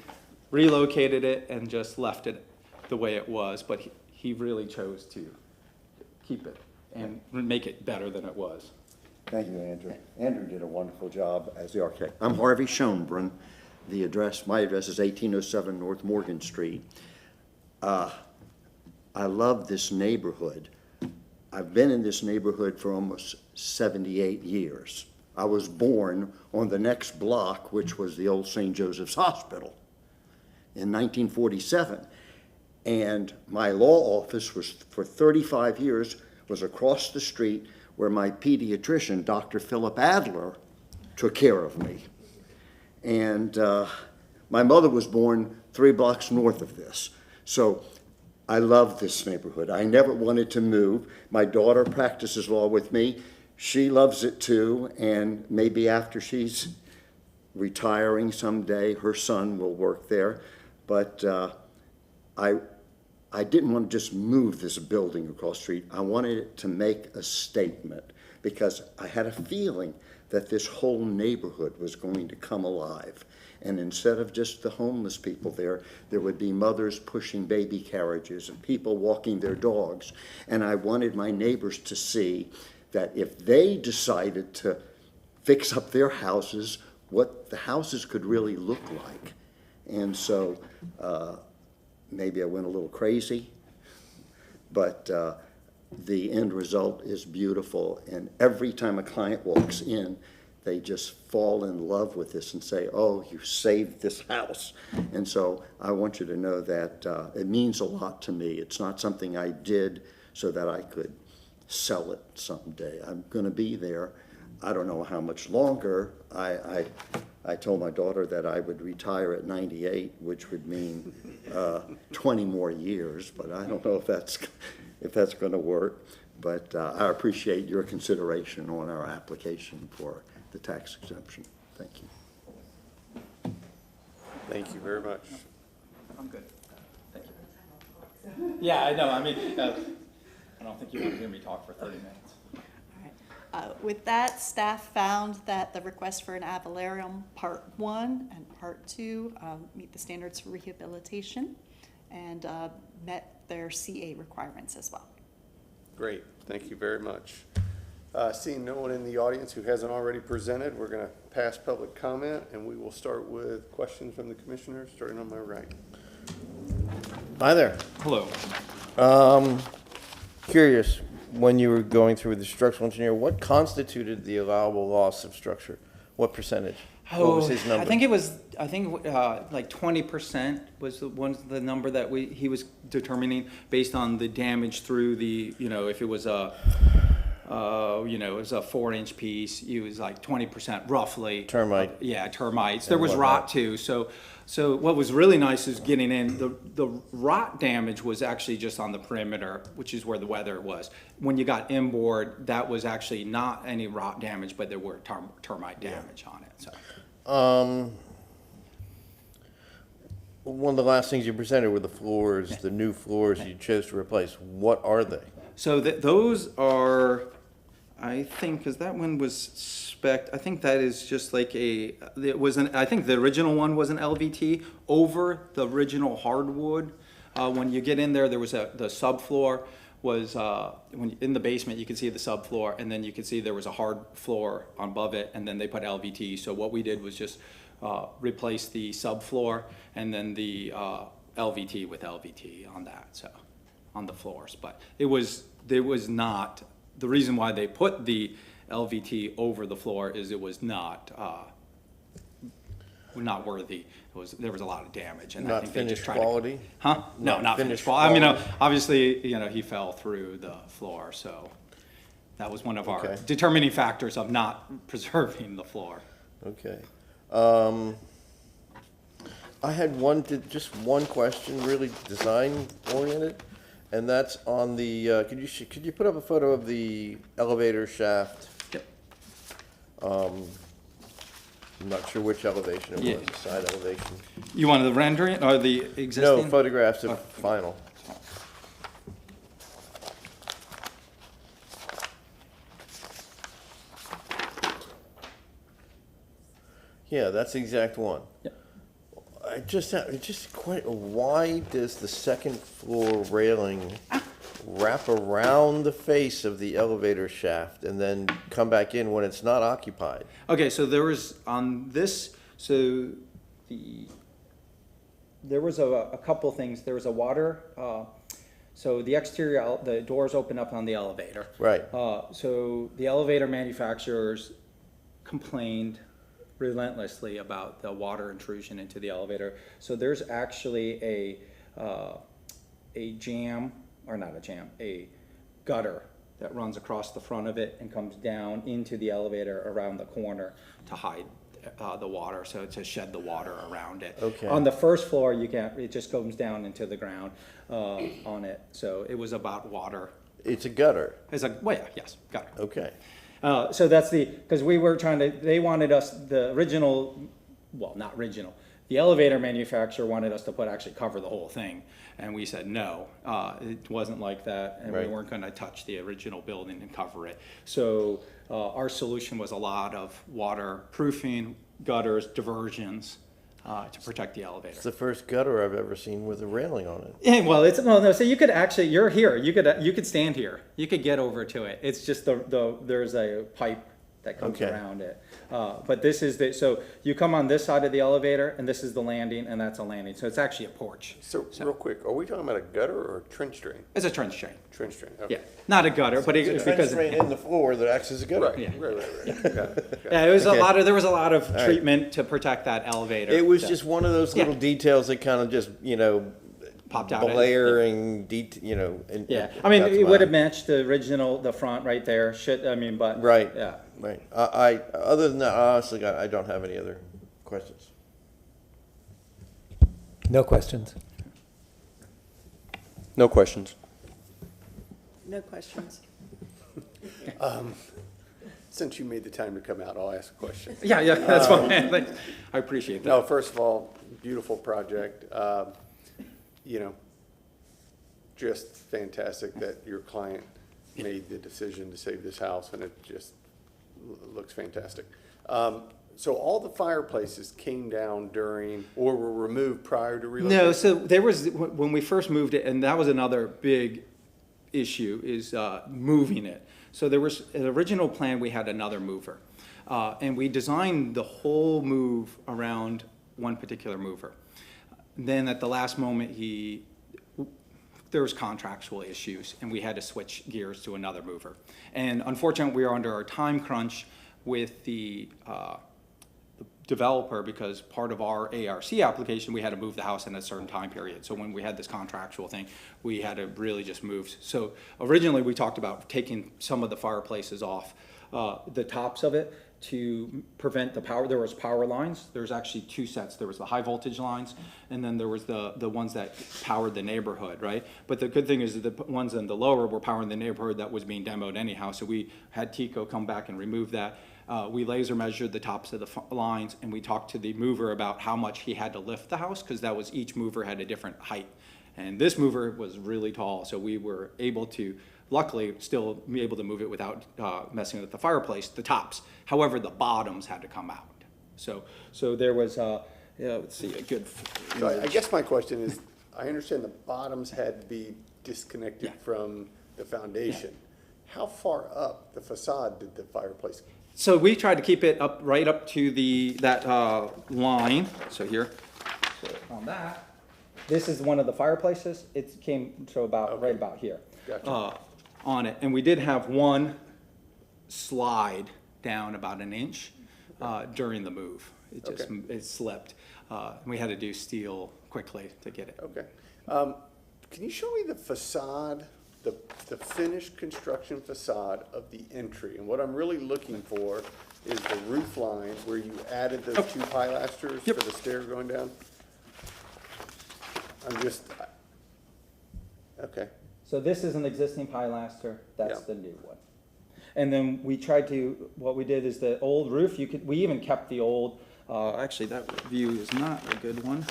relocated it and just left it the way it was, but he really chose to keep it and make it better than it was. Thank you, Andrew. Andrew did a wonderful job as the architect. I'm Harvey Schoenbrunn. My address is 1807 North Morgan Street. I love this neighborhood. I've been in this neighborhood for almost 78 years. I was born on the next block, which was the old St. Joseph's Hospital, in 1947. And my law office was, for 35 years, was across the street where my pediatrician, Dr. Philip Adler, took care of me. And my mother was born 3 blocks north of this. So I love this neighborhood. I never wanted to move. My daughter practices law with me. She loves it too, and maybe after she's retiring someday, her son will work there. But I didn't want to just move this building across the street. I wanted it to make a statement because I had a feeling that this whole neighborhood was going to come alive. And instead of just the homeless people there would be mothers pushing baby carriages and people walking their dogs. And I wanted my neighbors to see that if they decided to fix up their houses, what the houses could really look like. And so maybe I went a little crazy, but the end result is beautiful. And every time a client walks in, they just fall in love with this and say, oh, you saved this house. And so I want you to know that it means a lot to me. It's not something I did so that I could sell it someday. I'm going to be there. I don't know how much longer. I told my daughter that I would retire at 98, which would mean 20 more years, but I don't know if that's going to work. But I appreciate your consideration on our application for the tax exemption. Thank you. Thank you very much. I'm good. Thank you. Yeah, I know. I mean, I don't think you want to hear me talk for 30 minutes. With that, staff found that the request for an avalarium Part 1 and Part 2 meet the standards for rehabilitation and met their CA requirements as well. Great, thank you very much. Seeing no one in the audience who hasn't already presented, we're going to pass public comment, and we will start with questions from the commissioners, starting on my right. Hi there. Hello. Curious, when you were going through with the structural engineer, what constituted the allowable loss of structure? What percentage? What was his number? I think like 20% was the number that he was determining based on the damage through the, if it was a, it was a 4-inch piece, it was like 20% roughly. Termite. Yeah, termites. There was rot too. So what was really nice is getting in, the rot damage was actually just on the perimeter, which is where the weather was. When you got inboard, that was actually not any rot damage, but there were termite damage on it, so. One of the last things you presented were the floors, the new floors you chose to replace. What are they? So those are, I think, because that one was spec'd, I think that is just like I think the original one was an LVT over the original hardwood. When you get in there, there was the subfloor was, in the basement, you could see the subfloor, and then you could see there was a hard floor above it, and then they put LVT. So what we did was just, replace the subfloor and then the LVT with LVT on that, so, on the floors. But there was not, the reason why they put the LVT over the floor is it was not worthy. There was a lot of damage, and I Not think they just finished tried to. quality? Huh? No, Not not finished finished quality. I mean, quality? obviously, he fell through the floor, so that was one of our Okay. determining factors of not preserving the floor. Okay. I had just one question, really design oriented, and that's on the, could you put up a photo of the elevator shaft? Yep. I'm not sure which elevation it Yeah. was, the side elevation. You wanted the rendering or the No, existing? photographs of Oh. final. Yeah, that's the exact one. Yep. Why does the second floor railing wrap around the face of the elevator shaft and then come back in when it's not occupied? Okay, so there was, on this, so there was a couple things. There was a water, so the exterior, the doors open up on the elevator. Right. So the elevator manufacturers complained relentlessly about the water intrusion into the elevator. So there's actually a jam, or not a jam, a gutter that runs across the front of it and comes down into the elevator around the corner to hide the water, so to shed the water around it. Okay. On the first floor, you can't, it just goes down into the ground on it. So it was about water. It's a gutter. It's like, well, yeah, yes, got it. Okay. So that's because we were trying to, they wanted us, the original, well, not original, the elevator manufacturer wanted us to actually cover the whole thing. And we said, no, it wasn't like that, and we Right. weren't gonna touch the original building and cover it. So, our solution was a lot of waterproofing, gutters, diversions, to protect the elevator. It's the first gutter I've ever seen with a railing on it. Yeah, well, no, so you could actually, you're here, you could stand here, you could get over to it. It's just there's a pipe that comes Okay. around it. But this is so you come on this side of the elevator, and this is the landing, and that's a landing, so it's actually a porch. So, real quick, are we talking about a gutter or a trench drain? It's a trench drain, Trench drain, okay. yeah, not a gutter, but It's a it's trench because. drain in the floor that acts as a gutter. Right, Yeah. right. Got it. Yeah, it was Okay. there was a lot of right. treatment to protect that elevator. It was So- just one of those little Yeah. details that kind of just, Popped out. blaring, and. Yeah, I mean, that's it would have mine. matched the original, the front right there, but. Right. Yeah. Right. Other than that, honestly, I don't have any other questions. No questions? No questions. No questions. Since you made the time to come out, I'll ask a question. Yeah, that's fine. Thanks. I appreciate that. No, first of all, beautiful project. Just fantastic that your client made the decision to save this house, and it just looks fantastic. So all the fireplaces came down during, or were removed prior to relocation? No, so there was, when we first moved it, and that was another big issue, is moving it. So there was, an original plan, we had another mover. And we designed the whole move around one particular mover. Then at the last moment, there was contractual issues, and we had to switch gears to another mover. And unfortunately, we are under our time crunch with the developer, because part of our ARC application, we had to move the house in a certain time period. So when we had this contractual thing, we had to really just move. So originally, we talked about taking some of the fireplaces off the tops of it to prevent the power. There was power lines. There's actually two sets. There was the high voltage lines, and then there was the ones that powered the neighborhood, right? But the good thing is that the ones in the lower were powering the neighborhood that was being demoed anyhow. So we had TECO come back and remove that. We laser measured the tops of the lines, and we talked to the mover about how much he had to lift the house, because that was, each mover had a different height. And this mover was really tall, so we were able to, luckily, still be able to move it without messing with the fireplace, the tops. However, the bottoms had to come out. So there was, let's see, a good. So I guess my question is, I understand the bottoms had to be disconnected Yeah. from the foundation. How far up the facade did the fireplace So we tried to keep it up, right up to that line, so here. So on that, this is one of the fireplaces. It came to about, right about here. Gotcha. On it. And we did have one slide down about an inch during the move. It slipped. We had to do steel quickly to get it. Okay. Can you show me the facade, the finished construction facade of the entry? And what I'm really looking for is the roof line where you added those two pilasters for the stair going down. I'm just, okay. So this is an existing pilaster, that's Yeah. the new one. And then we tried to, what we did is the old roof, we even kept the old, actually that view is not a good one.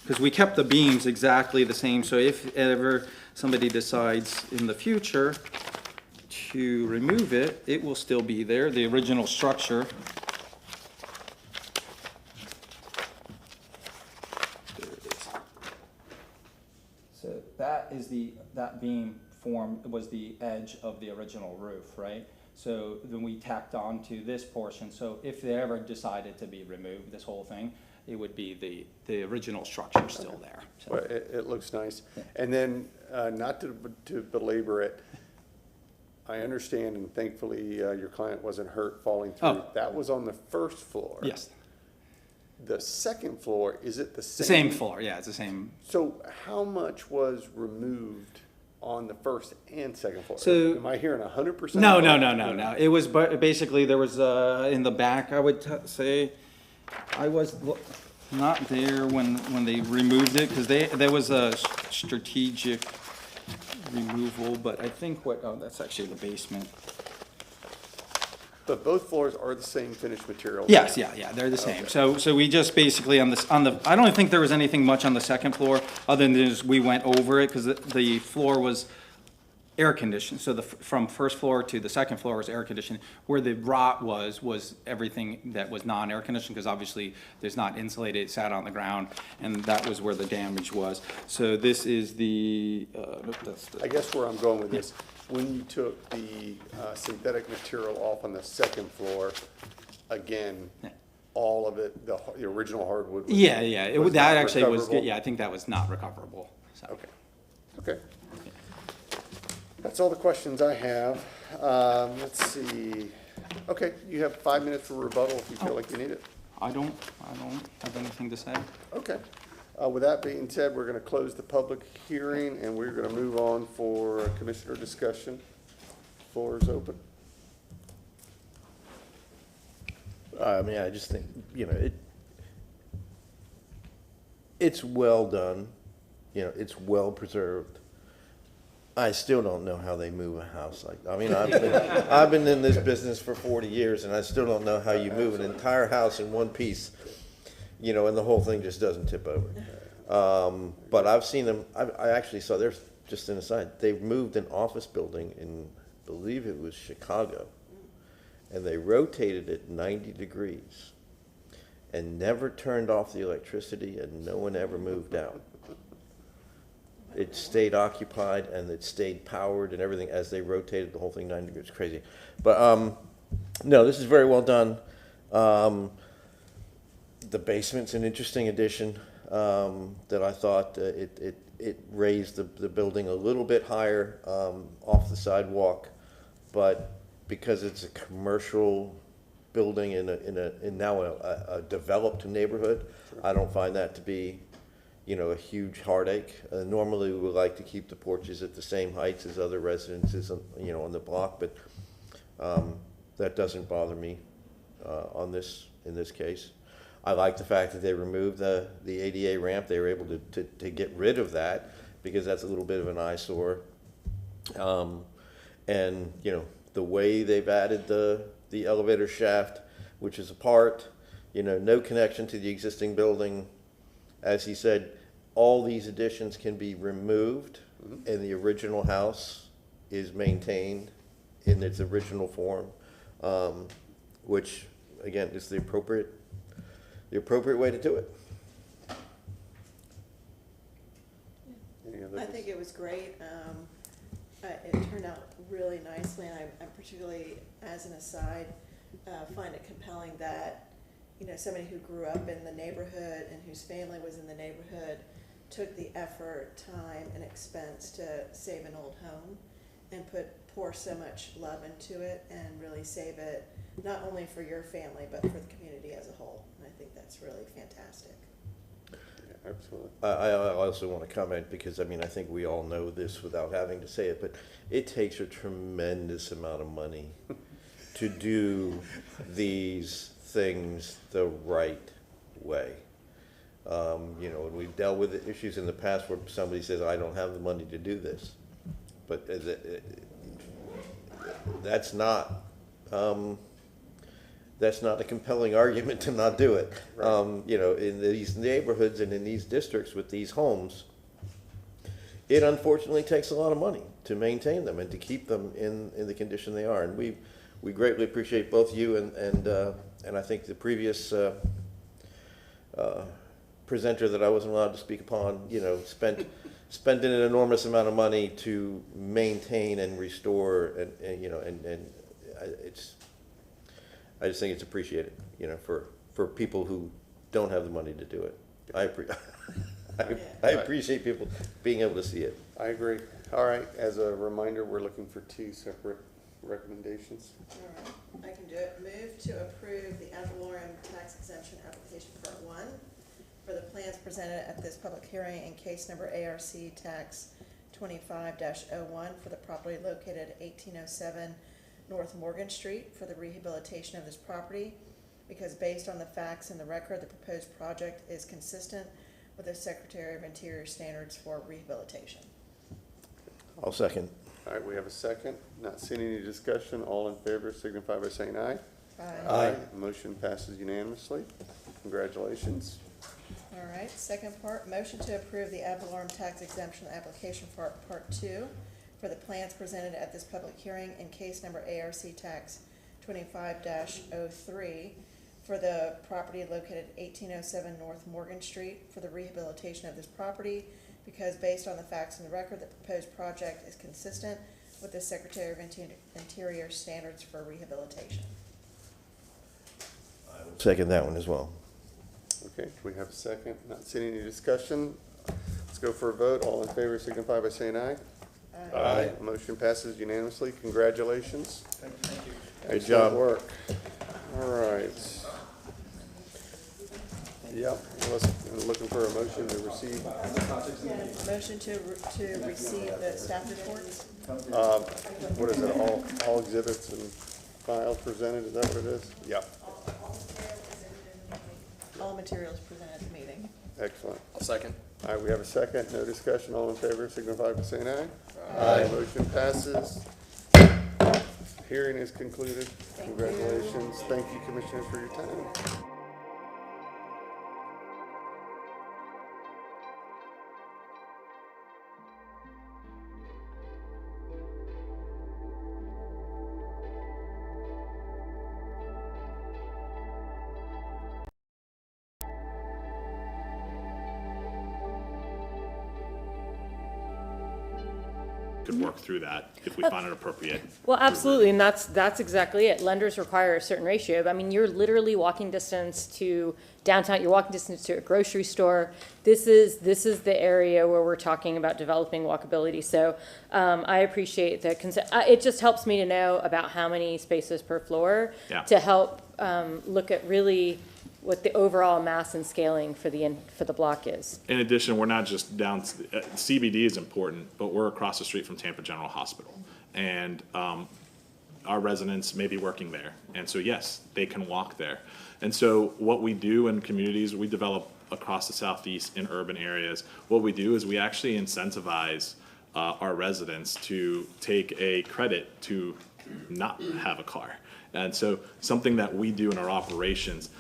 Because we kept the beams exactly the same, so if ever somebody decides in the future to remove it, it will still be there, the original structure. There it is. So that is that beam form was the edge of the original roof, right? So then we tacked on to this portion, so if they ever decided to be removed, this whole thing, it would be the original structure still there. So- Well, it looks nice. And then, not to belabor it, I understand, and thankfully, your client wasn't hurt falling through. Oh. That was on the first floor. Yes, The second floor, is it the the same? same floor, yeah, it's the same. So how much was removed on the first and second floor? So- Am I hearing 100%? No. It was, basically, there was, in the back, I would say, I was not there when they removed it, because there was a strategic removal, but I think that's actually the basement. But both floors are the same finished material? Yes, yeah, they're the same. So we just basically on the, I don't think there was anything much on the second floor, other than just we went over it, because the floor was air conditioned. So from first floor to the second floor was air conditioned. Where the rot was everything that was non-air conditioned, because obviously there's not insulated, it sat on the ground, and that was where the damage was. So this is I guess where I'm going with this, when you took the synthetic material off on the second floor, again, all of it, the original hardwood was Yeah, was that not actually was, recoverable? yeah, I think that was not recoverable, so. Okay. That's all the questions I have. Let's see. Okay, you have 5 minutes for rebuttal if you feel like you need it. I don't have anything to say. Okay. With that being said, we're going to close the public hearing and we're going to move on for commissioner discussion. Floor is open. I mean, I just think, it's well done, it's well preserved. I still don't know how they move a house like that. I mean, I've been in this business for 40 years, and I still don't know how you move an entire house in one piece, and the whole thing just doesn't tip over. But I've seen them, I actually saw, there's just an aside, they moved an office building in, I believe it was Chicago, and they rotated it 90 degrees and never turned off the electricity, and no one ever moved out. It stayed occupied and it stayed powered and everything as they rotated the whole thing 90 degrees. It's crazy. But no, this is very well done. The basement's an interesting addition that I thought it raised the building a little bit higher off the sidewalk, but because it's a commercial building in now a developed neighborhood, I don't find that to be a huge heartache. Normally, we would like to keep the porches at the same heights as other residences, on the block, but that doesn't bother me in this case. I like the fact that they removed the ADA ramp. They were able to get rid of that because that's a little bit of an eyesore. And the way they've added the elevator shaft, which is apart, no connection to the existing building. As he said, all these additions can be removed and the original house is maintained in its original form, which, again, is the appropriate way to do it. I think it was great. It turned out really nicely, and I'm particularly, as an aside, find it compelling that, you know, somebody who grew up in the neighborhood and whose family was in the neighborhood took the effort, time, and expense to save an old home and pour so much love into it and really save it, not only for your family, but for the community as a whole. And I think that's really fantastic. Yeah, absolutely. I also want to comment, because, I mean, I think we all know this without having to say it, but it takes a tremendous amount of money to do these things the right way. You know, and we've dealt with issues in the past where somebody says, I don't have the money to do this. But that's not a compelling argument to not do it. You know, in these neighborhoods and in these districts with these homes, it unfortunately takes a lot of money to maintain them and to keep them in the condition they are. And we greatly appreciate both you and I think the previous presenter that I wasn't allowed to speak upon, you know, spending an enormous amount of money to maintain and restore, and you know, and I just think it's appreciated, you know, for people who don't have the money to do it. I appreciate people being able to see it. I agree. All right, as a reminder, we're looking for 2 separate recommendations. All right, I can do it. Move to approve the ad valorem tax exemption application part 1 for the plans presented at this public hearing in case number ARC tax 25-01 for the property located at 1807 North Morgan Street for the rehabilitation of this property, because based on the facts in the record, the proposed project is consistent with the Secretary of Interior standards for rehabilitation. I'll second. All right, we have a second. Not seeing any discussion. All in favor signify by saying aye. Aye. Motion passes unanimously. Congratulations. All right, second part, motion to approve the ad valorem tax exemption application for part 2 for the plans presented at this public hearing in case number ARC tax 25-03 for the property located at 1807 North Morgan Street for the rehabilitation of this property, because based on the facts in the record, the proposed project is consistent with the Secretary of Interior standards for rehabilitation. Second that one as well. Okay, we have a second. Not seeing any discussion. Let's go for a vote. All in favor signify by saying aye. Aye. Motion passes unanimously. Congratulations. Thank you. Good Excellent job. work. All right. Yep, looking for a motion to receive. Motion to receive the staff reports. What is it, all exhibits and files presented, is that what it is? Yep. All materials presented at the meeting. Excellent. I'll second. All right, we have a second, no discussion, all in favor, signify by saying aye. Aye. Motion passes. Hearing is concluded. Congratulations. Thank you, Commissioners, for your time. Could work through that if we find it appropriate. Well, absolutely, and that's exactly it. Lenders require a certain ratio. I mean, you're literally walking distance to downtown, you're walking distance to a grocery store. This is the area where we're talking about developing walkability. So I appreciate the consent. It just helps me to know about how many spaces per floor to help look at really what the overall mass and scaling for the block is. In addition, we're not just down, CBD is important, but we're across the street from Tampa General Hospital. And our residents may be working there. And so, yes, they can walk there. And so what we do in communities, we develop across the Southeast in urban areas. What we do is we actually incentivize our residents to take a credit to not have a car. And so something that we do in our operations,